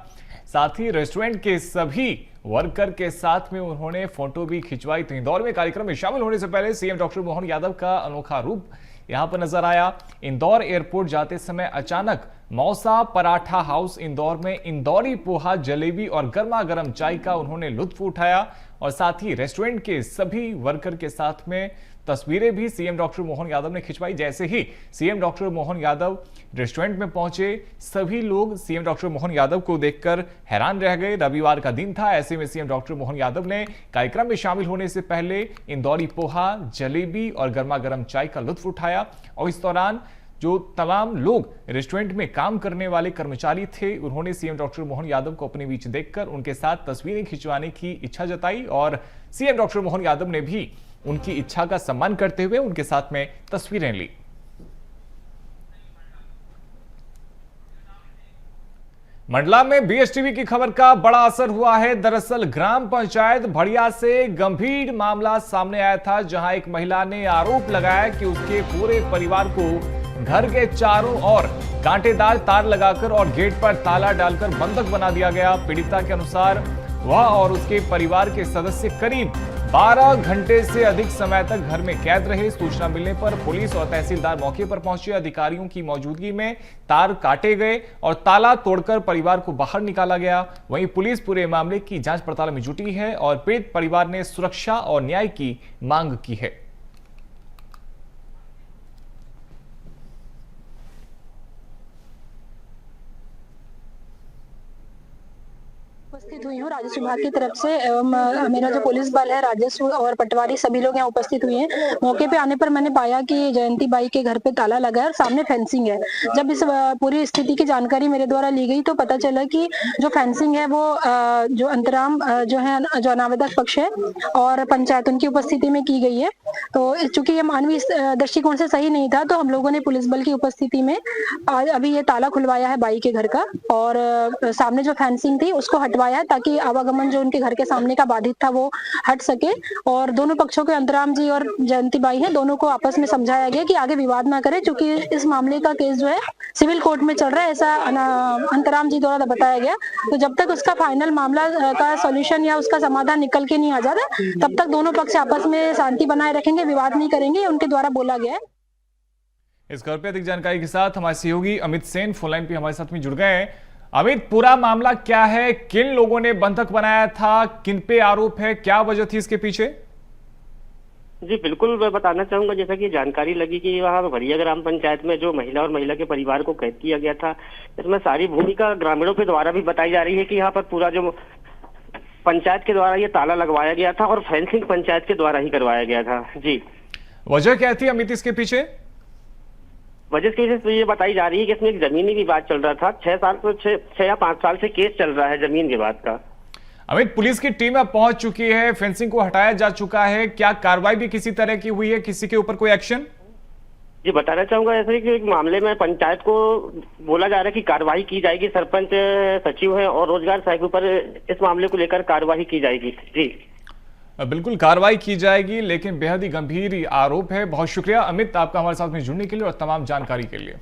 साथ ही रेस्टोरेंट के सभी वर्कर के साथ में उन्होंने फोटो भी खिंचवाई। तो इंदौर में कार्यक्रम में शामिल होने से पहले सीएम डॉक्टर मोहन यादव का अनोखा रूप यहां पर नजर आया। इंदौर एयरपोर्ट जाते समय अचानक मौसा पराठा हाउस इंदौर में इंदौरी पोहा, जलेबी और गर्मा गर्म चाय का उन्होंने लुत्फ उठाया और साथ ही रेस्टोरेंट के सभी वर्कर के साथ में तस्वीरें भी सीएम डॉक्टर मोहन यादव ने खिंचवाई। जैसे ही CM doctor Mohan Yadav restaurant में पहुंचे, सभी लोग सीएम डॉक्टर मोहन यादव को देखकर हैरान रह गए। रविवार का दिन था, ऐसे में सीएम डॉक्टर मोहन यादव ने कार्यक्रम में शामिल होने से पहले इंदौरी पोहा, जलेबी और गर्मा गर्म चाय का लुत्फ उठाया। और इस दौरान जो तमाम लोग रेस्टोरेंट में काम करने वाले कर्मचारी थे, उन्होंने सीएम डॉक्टर मोहन यादव को अपने बीच देखकर उनके साथ तस्वीरें खिंचवाने की इच्छा जताई और सीएम डॉक्टर मोहन यादव ने भी उनकी इच्छा का सम्मान करते हुए उनके साथ में तस्वीरें ली। मंडला में बीएसटीवी की खबर का बड़ा असर हुआ है। दरअसल ग्राम पंचायत भड़िया से गंभीर मामला सामने आया था, जहां एक महिला ने आरोप लगाया कि उसके पूरे परिवार को घर के चारों ओर कांटेदार तार लगाकर और गेट पर ताला डालकर बंधक बना दिया गया। पीड़िता के अनुसार वह और उसके परिवार के सदस्य करीब 12 घंटे से अधिक समय तक घर में कैद रहे। सूचना मिलने पर पुलिस और तहसीलदार मौके पर पहुंचे। अधिकारियों की मौजूदगी में तार काटे गए और ताला तोड़कर परिवार को बाहर निकाला गया। वहीं पुलिस पूरे मामले की जांच पड़ताल में जुटी है और पीड़ित परिवार ने सुरक्षा और न्याय की मांग की है। उपस्थित हुई हूँ राजस्व विभाग की तरफ से एवं मेरा जो पुलिस बल है, राजस्व और पटवारी सभी लोग यहाँ उपस्थित हुए हैं। मौके पे आने पर मैंने पाया कि जयंती बाई के घर पे ताला लगा है और सामने फेंसिंग है। जब इस पूरी स्थिति की जानकारी मेरे द्वारा ली गई तो पता चला कि जो फेंसिंग है वो जो अंतराम जो है जो अनावेदक पक्ष है और पंचायत उनकी उपस्थिति में की गई है। तो चूंकि ये मानवीय दृष्टिकोण से सही नहीं था तो हम लोगों ने पुलिस बल की उपस्थिति में अभी ये ताला खुलवाया है बाई के घर का और सामने जो फेंसिंग थी उसको हटवाया है ताकि आवागमन जो उनके घर के सामने का बाधित था वो हट सके। और दोनों पक्षों के अंतराम जी और जयंती बाई है, दोनों को आपस में समझाया गया कि आगे विवाद ना करें, क्योंकि इस मामले का केस जो है सिविल कोर्ट में चल रहा है, ऐसा अंतराम जी द्वारा बताया गया। तो जब तक उसका फाइनल मामला का सॉल्यूशन या उसका समाधान निकल के नहीं आ जाता तब तक दोनों पक्ष आपस में शांति बनाए रखेंगे, विवाद नहीं करेंगे, उनके द्वारा बोला गया है। इस खबर पर अधिक जानकारी के साथ हमारे सहयोगी अमित सेन फोन लाइन पे हमारे साथ में जुड़ गए हैं। अमित, पूरा मामला क्या है? किन लोगों ने बंधक बनाया था? किन पे आरोप है? क्या वजह थी इसके पीछे? जी बिल्कुल, मैं बताना चाहूंगा, जैसा कि जानकारी लगी कि वहाँ भड़िया ग्राम पंचायत में जो महिला और महिला के परिवार को कैद किया गया था, इसमें सारी भूमिका ग्रामीणों के द्वारा भी बताई जा रही है कि यहाँ पर पूरा जो पंचायत के द्वारा ये ताला लगवाया गया था और फेंसिंग पंचायत के द्वारा ही करवाया गया था। जी, वजह क्या थी अमित इसके पीछे? वजह की वजह से ये बताई जा रही है कि इसमें एक जमीनी विवाद चल रहा था। 6 या 5 साल से केस चल रहा है जमीन विवाद का। अमित, पुलिस की टीम अब पहुंच चुकी है, फेंसिंग को हटाया जा चुका है, क्या कार्रवाई भी किसी तरह की हुई है? किसी के ऊपर कोई एक्शन? जी बताना चाहूंगा ऐसे कि एक मामले में पंचायत को बोला जा रहा है कि कार्रवाई की जाएगी। सरपंच सचिव है और रोजगार साहब पर इस मामले को लेकर कार्रवाई की जाएगी। जी बिल्कुल कार्रवाई की जाएगी, लेकिन बेहद ही गंभीर आरोप है। बहुत शुक्रिया अमित आपका हमारे साथ में जुड़ने के लिए और तमाम जानकारी के लिए।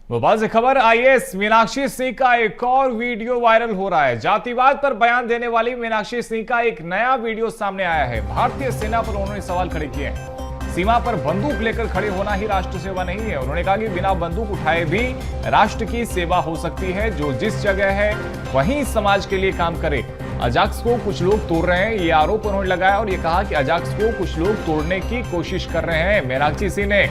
भोपाल से खबर आईएएस मीनाक्षी सिंह का एक और वीडियो वायरल हो रहा है। जातिवाद पर बयान देने वाली मीनाक्षी सिंह का एक नया वीडियो सामने आया है। भारतीय सेना पर उन्होंने सवाल खड़े किए हैं। सीमा पर बंदूक लेकर खड़े होना ही राष्ट्र सेवा नहीं है। उन्होंने कहा कि बिना बंदूक उठाए भी राष्ट्र की सेवा हो सकती है। जो जिस जगह है वहीं समाज के लिए काम करे। अजाक्स को कुछ लोग तोड़ रहे हैं, ये आरोप उन्होंने लगाया और ये कहा कि अजाक्स को कुछ लोग तोड़ने की कोशिश कर रहे हैं। मीनाक्षी सिंह ने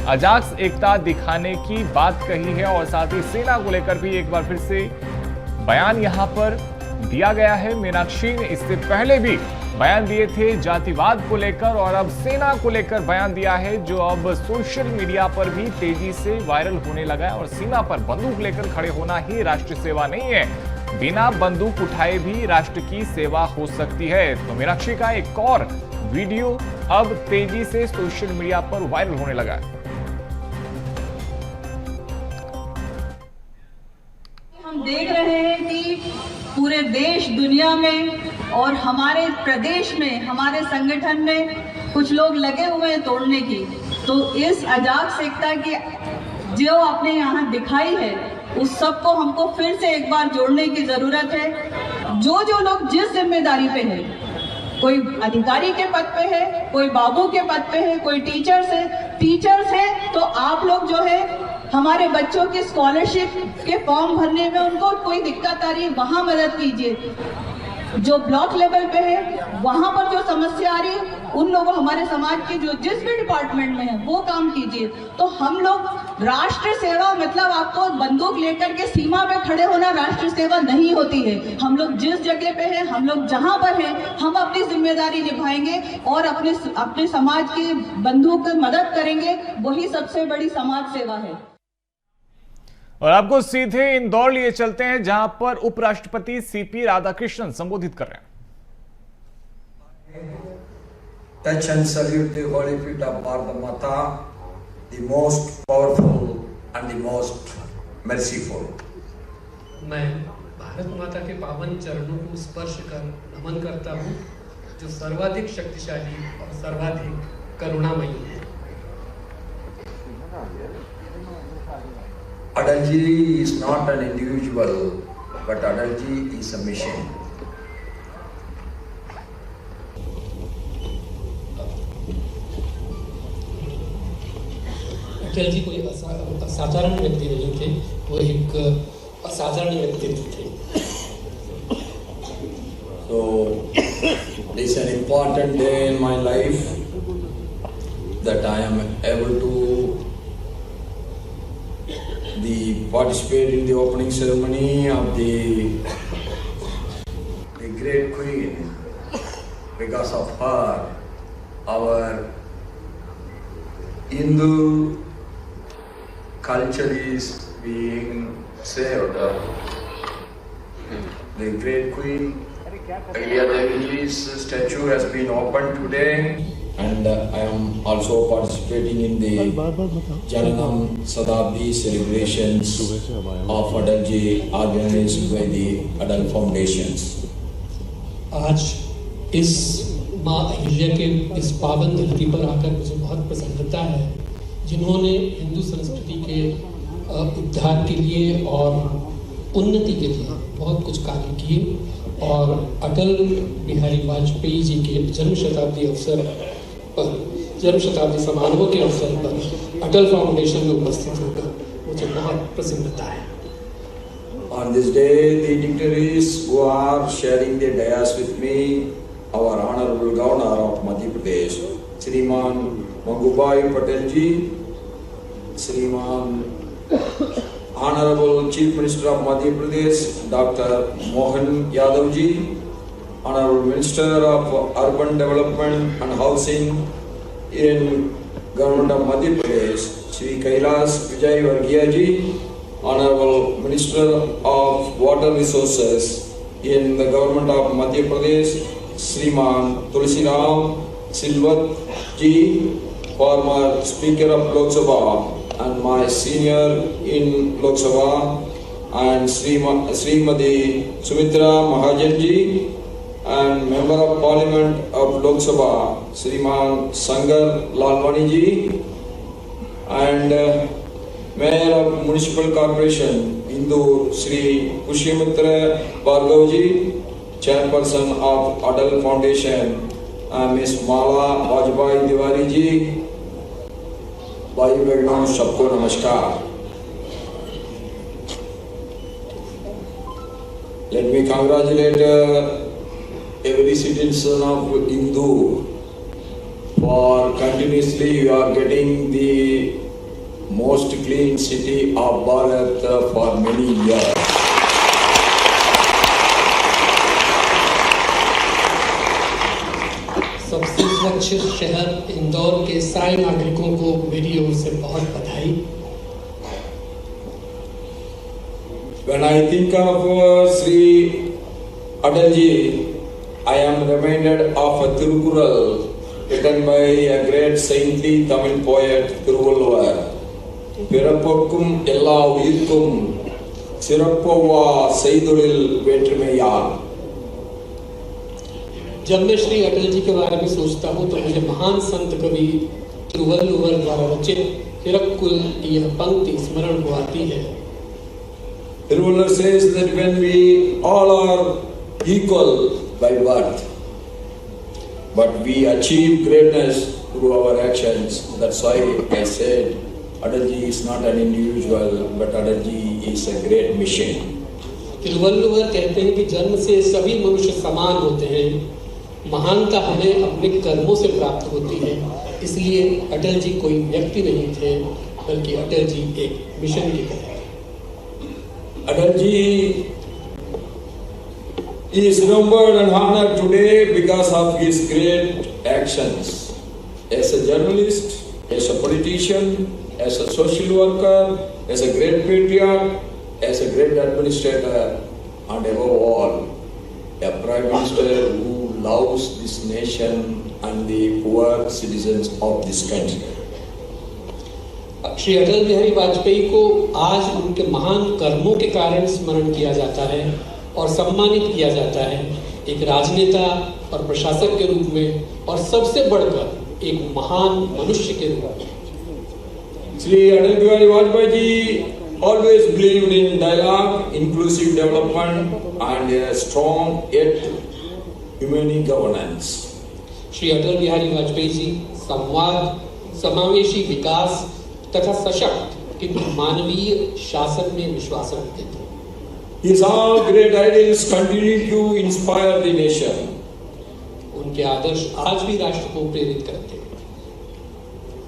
अजाक्स एकता दिखाने की बात कही है और साथ ही सेना को लेकर भी एक बार फिर से बयान यहां पर दिया गया है। मीनाक्षी ने इससे पहले भी बयान दिए थे जातिवाद को लेकर और अब सेना को लेकर बयान दिया है, जो अब सोशल मीडिया पर भी तेजी से वायरल होने लगा है। और सीमा पर बंदूक लेकर खड़े होना ही राष्ट्र सेवा नहीं है, बिना बंदूक उठाए भी राष्ट्र की सेवा हो सकती है। तो मीनाक्षी का एक और वीडियो अब तेजी से सोशल मीडिया पर वायरल होने लगा है। हम देख रहे हैं कि पूरे देश दुनिया में और हमारे प्रदेश में, हमारे संगठन में कुछ लोग लगे हुए हैं तोड़ने की। तो इस अजाक्स एकता की जो आपने यहाँ दिखाई है उस सबको हमको फिर से एक बार जोड़ने की जरूरत है। जो लोग जिस जिम्मेदारी पे है, कोई अधिकारी के पद पे है, कोई बाबू के पद पे है, कोई टीचर्स है, तो आप लोग जो है हमारे बच्चों की स्कॉलरशिप के फॉर्म भरने में उनको कोई दिक्कत आ रही है, वहां मदद कीजिए। जो ब्लॉक लेवल पे है वहां पर जो समस्या आ रही है उन लोगों, हमारे समाज के जो जिस भी डिपार्टमेंट में है वो काम कीजिए। तो हम लोग राष्ट्र सेवा मतलब आपको बंदूक लेकर के सीमा पे खड़े होना राष्ट्र सेवा नहीं होती है। हम लोग जिस जगह पे हैं, हम लोग जहां पर हैं, हम अपनी जिम्मेदारी निभाएंगे और अपने समाज के बंधुओं की मदद करेंगे, वही सबसे बड़ी समाज सेवा है। और आपको सीधे इंदौर लिए चलते हैं, जहां पर उपराष्ट्रपति सीपी राधाकृष्णन संबोधित कर रहे हैं। Touch and salute the holy feet of Bharata Mata, the most powerful and the most merciful. मैं भारत माता के पावन चरणों को स्पर्श कर नमन करता हूँ, जो सर्वाधिक शक्तिशाली और सर्वाधिक करुणामयी है। Atal ji is not an individual, but Atal ji is a mission. Atal ji कोई असाधारण व्यक्ति नहीं थे, वो एक असाधारण व्यक्तित्व थे। So, this is an important day in my life that I am able to participate in the opening ceremony of the great queen. Because of her, our Hindu culture is being saved. The great queen Ahilya Devi's statue has been opened today, and I am also participating in the Jananam Sadabdi celebrations of Atal ji organized by the Atal Foundations. आज इस माँ अहिल्या के इस पावन धरती पर आकर मुझे बहुत प्रसन्नता है, जिन्होंने हिंदू संस्कृति के उद्धार के लिए और उन्नति के लिए बहुत कुछ कार्य किए, और अटल बिहारी वाजपेयी जी के जन्म शताब्दी अवसर पर, जन्म शताब्दी समारोह के अवसर पर अटल फाउंडेशन में उपस्थित होकर मुझे बहुत प्रसन्नता है। On this day, the dignitaries who are sharing their dais with me, our Honorable Governor of Madhya Pradesh, Shriman Mangubhai Patel ji, Shriman Honorable Chief Minister of Madhya Pradesh, Dr. Mohan Yadav ji, Honorable Minister of Urban Development and Housing in Government of Madhya Pradesh, Shri Kailas Vijay Varghia ji, Honorable Minister of Water Resources in the Government of Madhya Pradesh, Shriman Tulsiram Silvat ji, former Speaker of Lok Sabha and my senior in Lok Sabha, and Srimati Sumitra Mahajan ji, and Member of Parliament of Lok Sabha, Shriman Sangar Lalwani ji, and Mayor of Municipal Corporation, Indur, Shri Pushymitra Bhargav ji, Chairperson of Atal Foundation, Ms. Mala Vajpayee Diwari ji, भाई बहनों सबको नमस्कार। Let me congratulate every citizen of Indur for continuously you are getting the most clean city of Bharat for many years. सबसे स्वच्छ शहर इंदौर के सारे नागरिकों को मेरी ओर से बहुत बधाई। When I think of Sri Atal ji, I am reminded of a Tirukural written by a great saintly Tamil poet Thiruvalluvar. பிறப்புக்கும் எல்லா உயிர்க்கும் சிறப்பவா செய்தொழில் வேற்றுமையால். जब मैं श्री अटल जी के बारे में सोचता हूँ तो मुझे महान संत कवि तिरुवल्लुवर द्वारा रचित तिरुक्कुल की यह पंक्ति स्मरण को आती है। Tiruvalluvar says that when we all are equal by birth, but we achieve greatness through our actions. That's why I said Atal ji is not an individual, but Atal ji is a great mission. Thiruvalluvar कहते हैं कि जन्म से सभी मनुष्य समान होते हैं, महानता हमें अपने कर्मों से प्राप्त होती है, इसलिए अटल जी कोई व्यक्ति नहीं थे, बल्कि अटल जी एक मिशन की तरह। Atal ji is remembered and honored today because of his great actions as a journalist, as a politician, as a social worker, as a great patriot, as a great administrator, and above all, a prime minister who loves this nation and the poor citizens of this country. Shri Atal Bihari Vajpayee को आज उनके महान कर्मों के कारण स्मरण किया जाता है और सम्मानित किया जाता है, एक राजनेता और प्रशासक के रूप में, और सबसे बढ़कर एक महान मनुष्य के रूप में। Shri Atal Bihari Vajpayee ji always believed in dialogue, inclusive development and a strong yet humane governance. Shri Atal Bihari Vajpayee ji संवाद, समावेशी विकास तथा सशक्त किंतु मानवीय शासन में विश्वास रखते थे। His all great ideals continue to inspire the nation. उनके आदर्श आज भी राष्ट्र को प्रेरित करते हैं।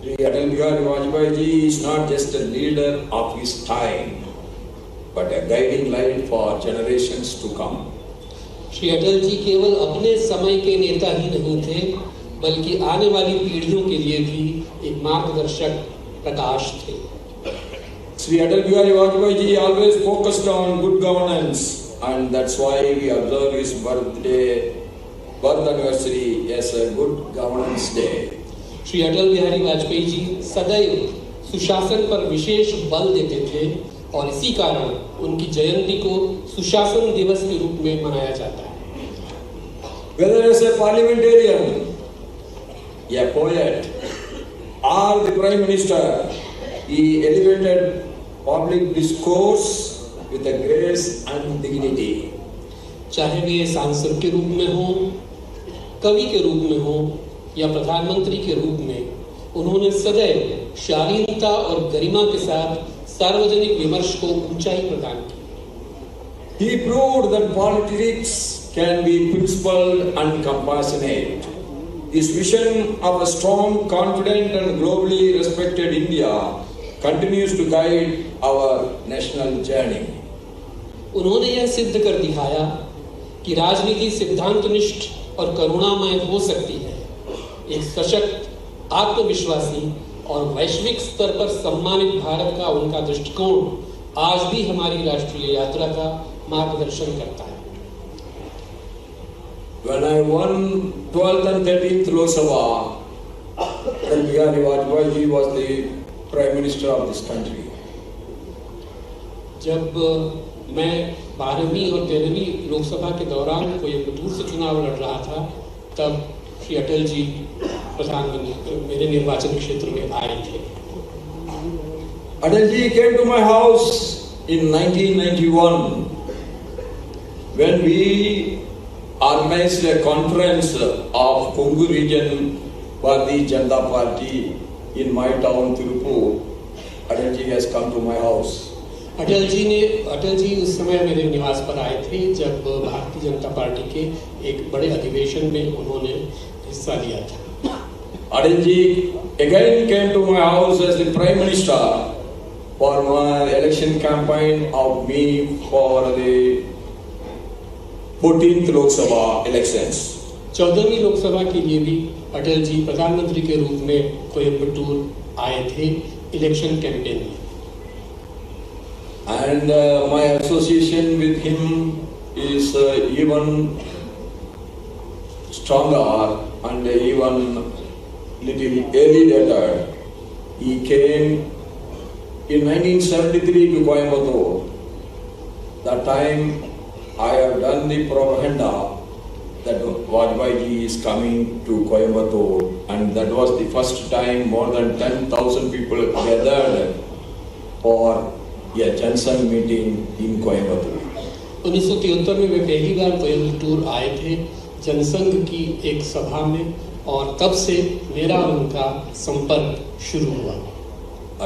Sri Atal Bihari Vajpayee ji is not just a leader of his time, but a guiding light for generations to come. Shri Atal ji केवल अपने समय के नेता ही नहीं थे, बल्कि आने वाली पीढ़ियों के लिए भी एक मार्गदर्शक प्रकाश थे। Sri Atal Bihari Vajpayee ji always focused on good governance, and that's why we observe his birth anniversary as a good governance day. Shri Atal Bihari Vajpayee ji सदैव सुशासन पर विशेष बल देते थे और इसी कारण उनकी जयंती को सुशासन दिवस के रूप में मनाया जाता है। Whether as a parliamentarian, a poet, or the Prime Minister, he elevated public discourse with a grace and dignity. चाहे वे सांसद के रूप में हो, कवि के रूप में हो या प्रधानमंत्री के रूप में, उन्होंने सदैव शालीनता और गरिमा के साथ सार्वजनिक विमर्श को ऊंचाई प्रदान की। He proved that politics can be principled and compassionate. His vision of a strong, confident and globally respected India continues to guide our national journey. उन्होंने यह सिद्ध कर दिखाया कि राजनीति सिद्धांतनिष्ठ और करुणामय हो सकती है। एक सशक्त, आत्मविश्वासी और वैश्विक स्तर पर सम्मानित भारत का उनका दृष्टिकोण आज भी हमारी राष्ट्रीय यात्रा का मार्गदर्शन करता है। When I won 12th and 13th Lok Sabha, Atal Bihari Vajpayee ji was the Prime Minister of this country. जब मैं 12वीं और 13वीं लोकसभा के दौरान कोयम्बटूर से चुनाव लड़ रहा था, तब श्री अटल जी प्रधानमंत्री मेरे निर्वाचन क्षेत्र में आए थे। Atal ji came to my house in 1991 when we organized a conference of Kongu region Bharatiya Janata Party in my town Tirupur. Atal ji has come to my house. Atal ji उस समय मेरे निवास पर आए थे जब भारतीय जनता पार्टी के एक बड़े अधिवेशन में उन्होंने हिस्सा लिया था। Atal ji again came to my house as the Prime Minister for my election campaign of me for the 14th Lok Sabha elections. 14वीं Lok Sabha के लिए भी अटल जी प्रधानमंत्री के रूप में कोयम्बटूर आए थे इलेक्शन कैंपेन में। And my association with him is even stronger and even little elevated. He came in 1973 to Coimbatore. That time I have done the propaganda that Vajpayee ji is coming to Coimbatore, and that was the first time more than 10,000 people gathered for a Jana Sangh meeting in Coimbatore. 1973 में वे पहली बार कोयम्बटूर आए थे जनसंघ की एक सभा में, और तब से मेरा उनका संपर्क शुरू हुआ।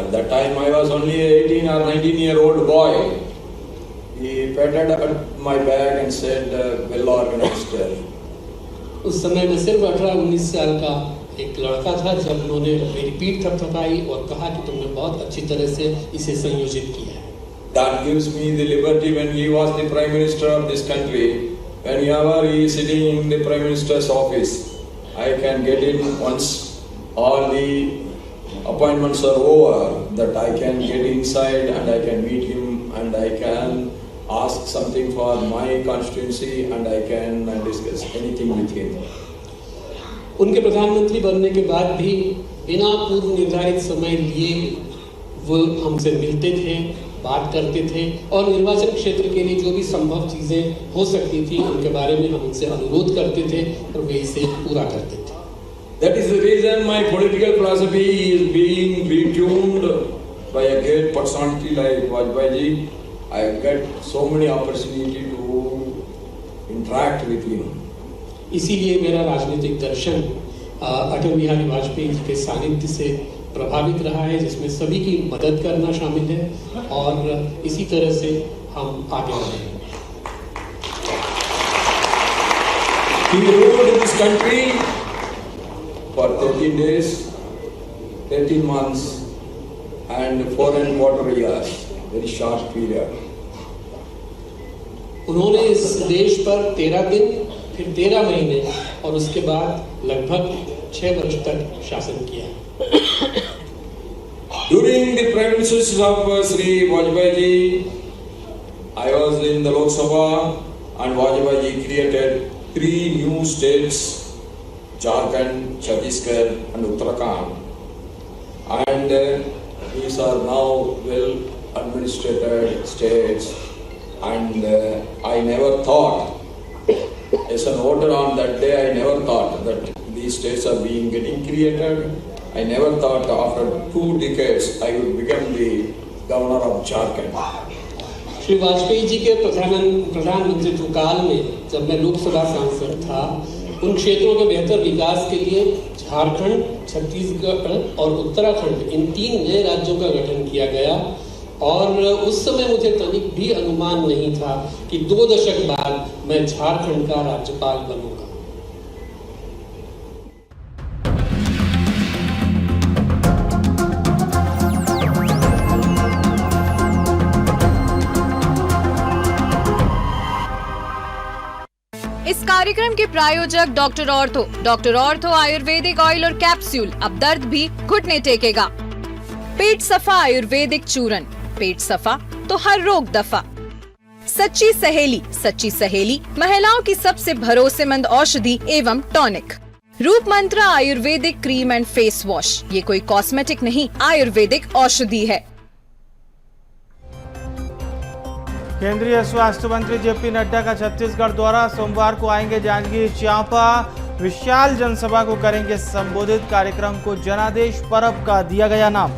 At that time I was only 18 or 19-year-old boy. He patted at my back and said, "Well organized." उस समय मैं सिर्फ 18-19 साल का एक लड़का था जब उन्होंने मेरी पीठ थपथपाई और कहा कि तुमने बहुत अच्छी तरह से इसे संयोजित किया है। That gives me the liberty when he was the Prime Minister of this country. Whenever he is sitting in the Prime Minister's office, I can get in once all the appointments are over, that I can get inside and I can meet him and I can ask something for my constituency and I can discuss anything with him. उनके प्रधानमंत्री बनने के बाद भी बिना पूर्व निर्धारित समय लिए वो हमसे मिलते थे, बात करते थे और निर्वाचन क्षेत्र के लिए जो भी संभव चीज़ें हो सकती थी उनके बारे में हम उनसे अनुरोध करते थे और वे इसे पूरा करते थे। That is the reason my political philosophy is being retuned by a great personality like Vajpayee ji. I get so many opportunity to interact with him. इसीलिए मेरा राजनीतिक दर्शन अटल बिहारी वाजपेयी जी के सानिध्य से प्रभावित रहा है, जिसमें सभी की मदद करना शामिल है और इसी तरह से हम आगे बढ़े। He ruled this country for 13 days, 13 months and 4.25 years, very short period. उन्होंने इस देश पर 13 दिन, फिर 13 महीने और उसके बाद लगभग 6 वर्ष तक शासन किया। During the prime ministers of Sri Vajpayee ji, I was in the Lok Sabha and Vajpayee ji created 3 new states, Jharkhand, Chhattisgarh and Uttarakhand, and these are now well administrated states, and I never thought, as an voter on that day, I never thought that these states are getting created. I never thought after 2 decades I would become the governor of Jharkhand. Shri Vajpayee ji के प्रधानमंत्री काल में जब मैं लोकसभा सांसद था, उन क्षेत्रों के बेहतर विकास के लिए झारखंड, छत्तीसगढ़ और उत्तराखंड, इन 3 नए राज्यों का गठन किया गया और उस समय मुझे तनिक भी अनुमान नहीं था कि 2 दशक बाद मैं झारखंड का राज्यपाल बनूंगा। इस कार्यक्रम के प्रायोजक डॉक्टर ऑर्थो आयुर्वेदिक ऑयल और कैप्सूल। अब दर्द भी घुटने टेकेगा। पेट सफा आयुर्वेदिक चूरन, पेट सफा तो हर रोग दफा। सच्ची सहेली महिलाओं की सबसे भरोसेमंद औषधि एवं टॉनिक। रूप मंत्र Ayurvedic cream and face wash, ये कोई कॉस्मेटिक नहीं, आयुर्वेदिक औषधि है। केंद्रीय स्वास्थ्य मंत्री जेपी नड्डा का छत्तीसगढ़ दौरा, सोमवार को आएंगे जांजगीर चांपा, विशाल जनसभा को करेंगे संबोधित। कार्यक्रम को जनादेश पर्व का दिया गया नाम।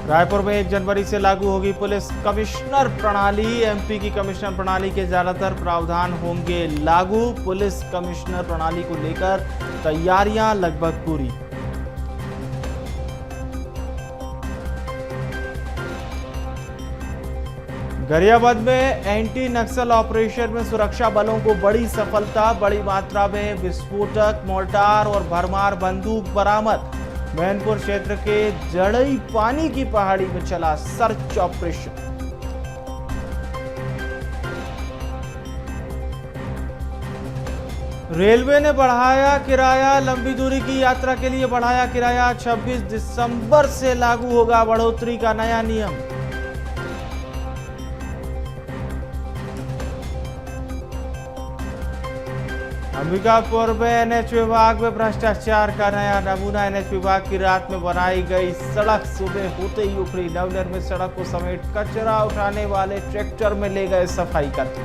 रायपुर में 1 जनवरी से लागू होगी पुलिस कमिश्नर प्रणाली। एमपी की कमिश्नर प्रणाली के ज्यादातर प्रावधान होंगे लागू। पुलिस कमिश्नर प्रणाली को लेकर तैयारियां लगभग पूरी। गरियाबंद में एंटी नक्सल ऑपरेशन में सुरक्षा बलों को बड़ी सफलता। बड़ी मात्रा में विस्फोटक, मोर्टार और भरमार बंदूक बरामद। मैनपुर क्षेत्र के जड़ई पानी की पहाड़ी में चला सर्च ऑपरेशन। रेलवे ने बढ़ाया किराया। लंबी दूरी की यात्रा के लिए बढ़ाया किराया। 26 दिसंबर से लागू होगा बढ़ोतरी का नया नियम। अंबिकापुर में एनएच विभाग में भ्रष्टाचार का नया नमूना। एनएच विभाग की रात में बनाई गई सड़क सुबह होते ही उखड़ी। नवनिर्मित सड़क को समेट कचरा उठाने वाले ट्रैक्टर में ले गए सफाई करते।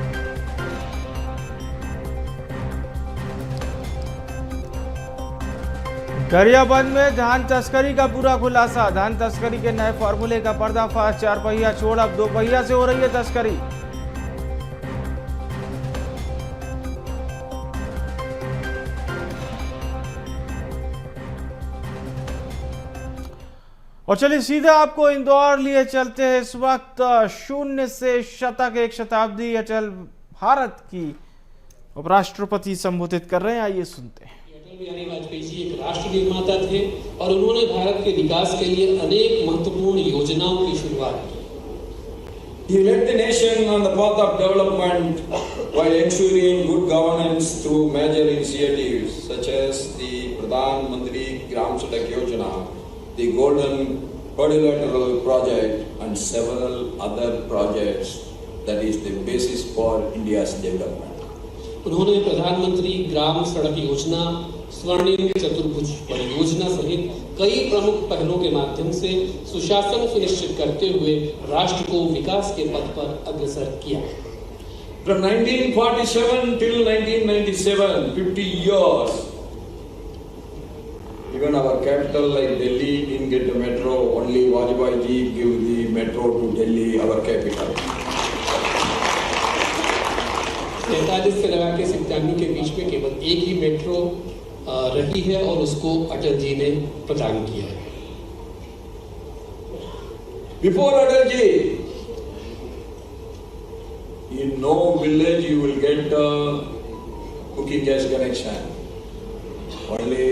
गरियाबंद में धान तस्करी का पूरा खुलासा। धान तस्करी के नए फॉर्मूले का पर्दाफाश। 4 पहिया छोड़ अब 2 पहिया से हो रही है तस्करी। और चलिए सीधा आपको इंदौर लिए चलते हैं। इस वक्त 0 से शतक 1 शताब्दी अटल भारत की उपराष्ट्रपति संबोधित कर रहे हैं। आइए सुनते हैं। अटल बिहारी वाजपेयी जी एक राष्ट्र निर्माता थे और उन्होंने भारत के विकास के लिए अनेक महत्वपूर्ण योजनाओं की शुरुआत की। He led the nation on the path of development while ensuring good governance through major initiatives such as the Pradhan Mantri Gram Sadak Yojana, the Golden Quadrilateral Project, and several other projects that is the basis for India's development. उन्होंने प्रधानमंत्री ग्राम सड़क योजना, स्वर्णिम चतुर्भुज परियोजना सहित कई प्रमुख पहलों के माध्यम से सुशासन सुनिश्चित करते हुए राष्ट्र को विकास के पथ पर अग्रसर किया। From 1947 till 1997, 50 years, even our capital like Delhi didn't get the metro. Only Vajpayee ji gave the metro to Delhi, our capital. 43 से लगा के 97 के बीच में केवल एक ही मेट्रो रही है और उसको अटल जी ने प्रदान किया है। Before Atal ji, in no village you will get a cooking gas connection. Only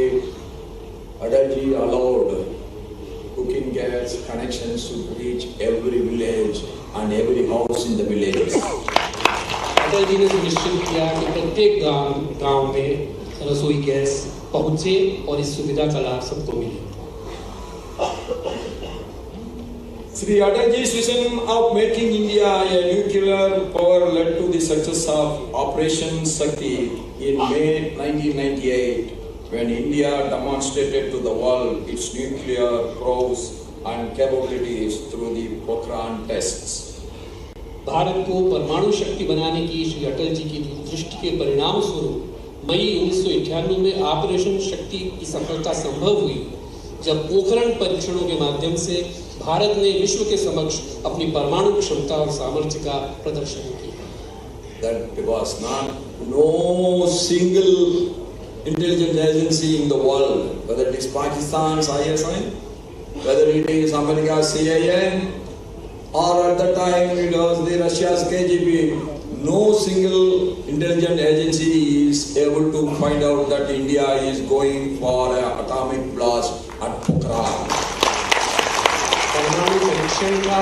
Atal ji allowed cooking gas connections to reach every village and every house in the villages. Atal ji ने सुनिश्चित किया कि प्रत्येक गांव में रसोई गैस पहुंचे और इस सुविधा का लाभ सबको मिले। Sri Atalji's vision of making India a nuclear power led to the success of Operation Shakti in May 1998, when India demonstrated to the world its nuclear prowess and capabilities through the Pokhran tests. Bharat को परमाणु शक्ति बनाने की श्री अटल जी की दूरदृष्टि के परिणाम स्वरूप मई 1991 में ऑपरेशन शक्ति की सफलता संभव हुई, जब पोखरण परीक्षणों के माध्यम से भारत ने विश्व के समक्ष अपनी परमाणु क्षमता और सामर्थ्य का प्रदर्शन किया। That was not no single intelligence agency in the world, whether it is Pakistan's ISI, whether it is America's CIA, or at the time it was the Russia's KGB. No single intelligence agency is able to find out that India is going for an atomic blast at Pokhran. परमाणु परीक्षण का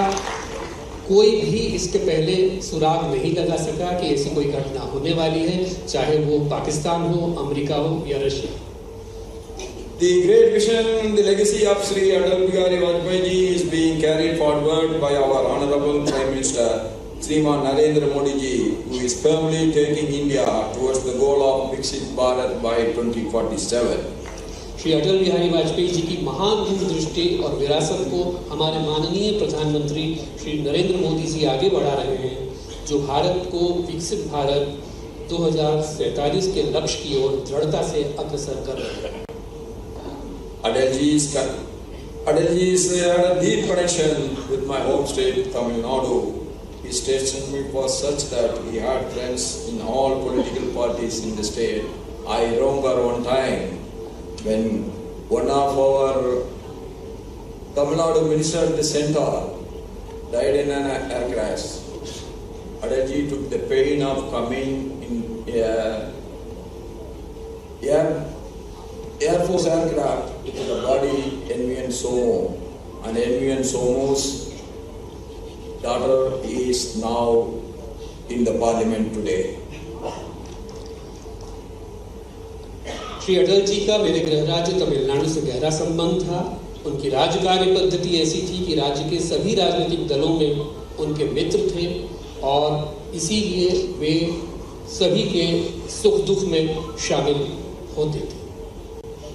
कोई भी इसके पहले सुराग नहीं लगा सका कि ऐसी कोई घटना होने वाली है, चाहे वो पाकिस्तान हो, अमेरिका हो या Russia. The great vision, the legacy of Sri Atal Bihari Vajpayee ji is being carried forward by our Honorable Prime Minister, Shriman Narendra Modi ji, who is firmly taking India towards the goal of Viksit Bharat by 2047. Shri Atal Bihari Vajpayee ji की महान दूरदृष्टि और विरासत को हमारे माननीय प्रधानमंत्री श्री नरेंद्र मोदी जी आगे बढ़ा रहे हैं, जो भारत को विकसित भारत 2047 के लक्ष्य की ओर दृढ़ता से अग्रसर कर रहे हैं। Atal ji had a deep connection with my home state, Tamil Nadu. His statesmanship was such that he had friends in all political parties in the state. I remember one time when one of our Tamil Nadu minister at the center died in an air crash. Atal ji took the pain of coming in Air Force aircraft to the body NVN Somo, and NVN Somo's daughter is now in the parliament today. Shri Atal ji का मेरे गृह राज्य तमिलनाडु से गहरा संबंध था। उनकी राज्यकार्य पद्धति ऐसी थी कि राज्य के सभी राजनीतिक दलों में उनके मित्र थे और इसीलिए वे सभी के सुख दुख में शामिल होते थे।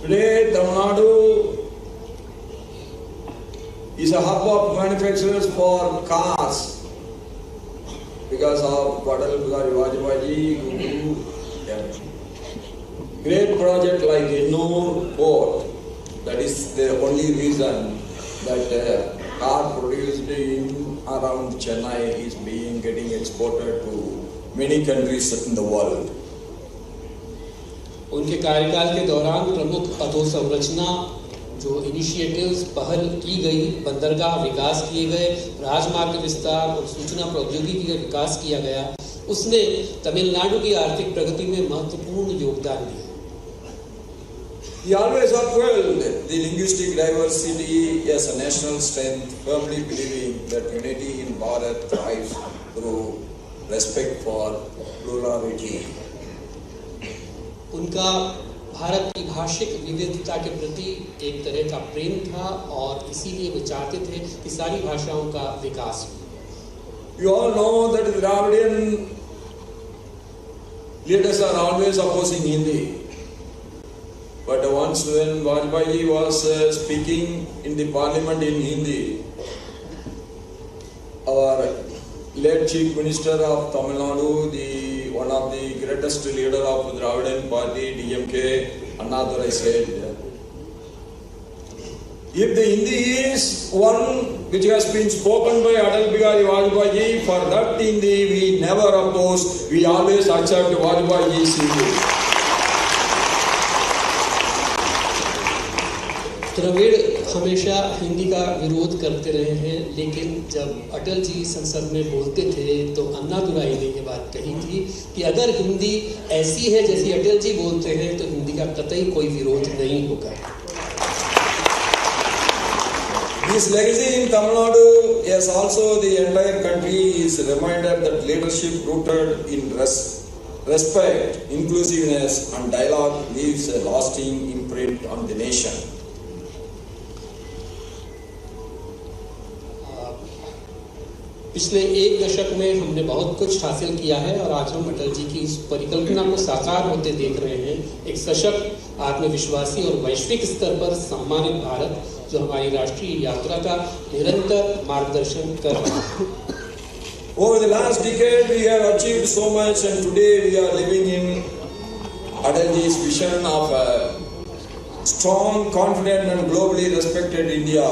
Today, Tamil Nadu is a hub of manufacturers for cars because of Atal Bihari Vajpayee ji. Great project like Ennore Port, that is the only reason that car produced in around Chennai is getting exported to many countries in the world. उनके कार्यकाल के दौरान प्रमुख अधोसंरचना जो initiatives पहल की गई, बंदरगाह विकास किए गए, राजमार्ग विस्तार और सूचना प्रौद्योगिकी का विकास किया गया, उसने तमिलनाडु की आर्थिक प्रगति में महत्वपूर्ण योगदान दिया। He always upheld the linguistic diversity as a national strength, firmly believing that unity in Bharat thrives through respect for plurality. उनका भारत की भाषिक विविधता के प्रति एक तरह का प्रेम था और इसीलिए वे चाहते थे कि सारी भाषाओं का विकास हो। You all know that the Dravidian leaders are always opposing Hindi. but once when Vajpayee was speaking in the parliament in Hindi, our late Chief Minister of Tamil Nadu, one of the greatest leader of Dravidian Party, DMK, Annadurai said, if the Hindi is one which has been spoken by Atal Bihari Vajpayee, for that Hindi we never oppose, we always accept Vajpayee's Hindi. Dravid हमेशा हिंदी का विरोध करते रहे हैं, लेकिन जब अटल जी संसद में बोलते थे तो अन्नादुराई ने ये बात कही थी कि अगर हिंदी ऐसी है जैसी अटल जी बोलते हैं तो हिंदी का कतई कोई विरोध नहीं होगा। This legacy in Tamil Nadu, yes, also the entire country is reminded that leadership rooted in respect, inclusiveness and dialogue leaves a lasting imprint on the nation. पिछले एक दशक में हमने बहुत कुछ हासिल किया है और आज हम अटल जी की इस परिकल्पना को साकार होते देख रहे हैं, एक सशक्त, आत्मविश्वासी और वैश्विक स्तर पर सम्मानित भारत जो हमारी राष्ट्रीय यात्रा का निरंतर मार्गदर्शन कर रहा है। Over the last decade we have achieved so much and today we are living in Atalji's vision of a strong, confident and globally respected India.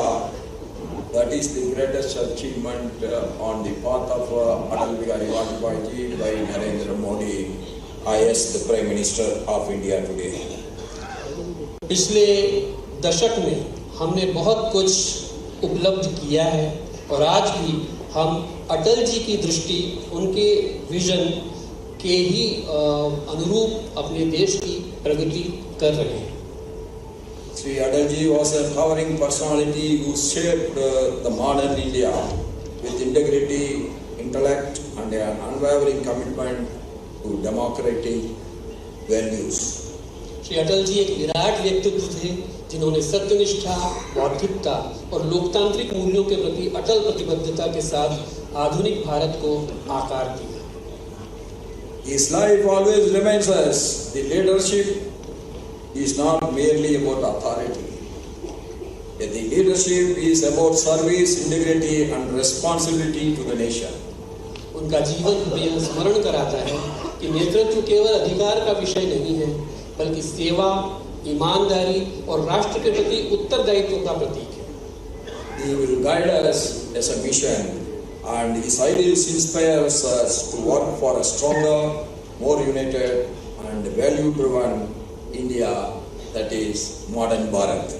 That is the greatest achievement on the path of Atal Bihari Vajpayee by Narendra Modi, as the Prime Minister of India today. पिछले दशक में हमने बहुत कुछ उपलब्ध किया है और आज भी हम अटल जी की दृष्टि, उनके विजन के ही अनुरूप अपने देश की प्रगति कर रहे हैं। Sri Atalji was a towering personality who shaped the modern India with integrity, intellect and an unwavering commitment to democratic values. Shri Atal ji एक विराट व्यक्तित्व थे जिन्होंने सत्यनिष्ठा, बौद्धिकता और लोकतांत्रिक मूल्यों के प्रति अटल प्रतिबद्धता के साथ आधुनिक भारत को आकार दिया। His life always reminds us the leadership is not merely about authority. The leadership is about service, integrity and responsibility to the nation. उनका जीवन हमें यह स्मरण कराता है कि नेतृत्व केवल अधिकार का विषय नहीं है, बल्कि सेवा, ईमानदारी और राष्ट्र के प्रति उत्तरदायित्व का प्रतीक है। He will guide us as a mission and his ideals inspires us to work for a stronger, more united and value-driven India, that is modern Bharat.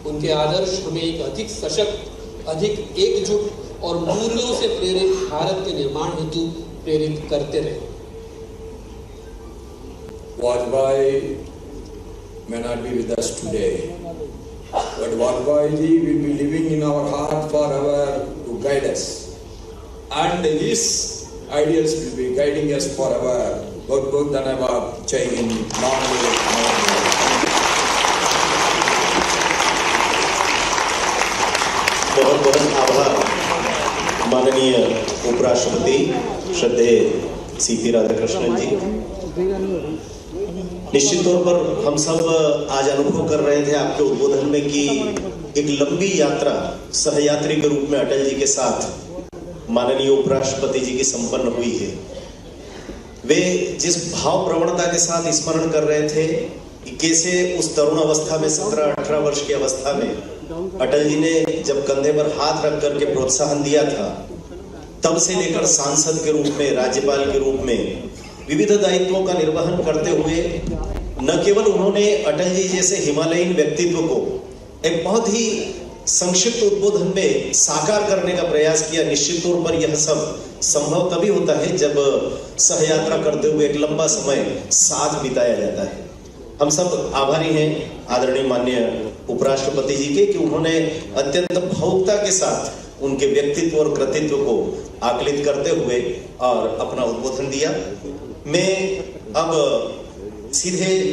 उनके आदर्श हमें एक अधिक सशक्त, अधिक एकजुट और मूल्यों से प्रेरित भारत के निर्माण हेतु प्रेरित करते रहे। Vajpayee may not be with us today, but Vajpayee will be living in our heart forever to guide us, and his ideals will be guiding us forever. बहुत बहुत धन्यवाद। जय हिंद। बहुत बहुत आभार माननीय उपराष्ट्रपति श्रद्धेय सीपी राधाकृष्णन जी। निश्चित तौर पर हम सब आज अनुभव कर रहे थे आपके उद्बोधन में कि एक लंबी यात्रा सहयात्री के रूप में अटल जी के साथ माननीय उपराष्ट्रपति जी की संपन्न हुई है। वे जिस भाव प्रवणता के साथ स्मरण कर रहे थे कि कैसे उस तरुण अवस्था में 17-18 वर्ष की अवस्था में अटल जी ने जब कंधे पर हाथ रख करके प्रोत्साहन दिया था, तब से लेकर सांसद के रूप में, राज्यपाल के रूप में विविध दायित्वों का निर्वहन करते हुए न केवल उन्होंने अटल जी जैसे हिमालयीन व्यक्तित्व को एक बहुत ही संक्षिप्त उद्बोधन में साकार करने का प्रयास किया। निश्चित तौर पर यह सब संभव तभी होता है जब सहयात्रा करते हुए एक लंबा समय साथ बिताया जाता है। हम सब आभारी हैं आदरणीय माननीय उपराष्ट्रपति जी के कि उन्होंने अत्यंत भावुकता के साथ उनके व्यक्तित्व और कृतित्व को आकलित करते हुए और अपना उद्बोधन दिया। मैं अब सीधे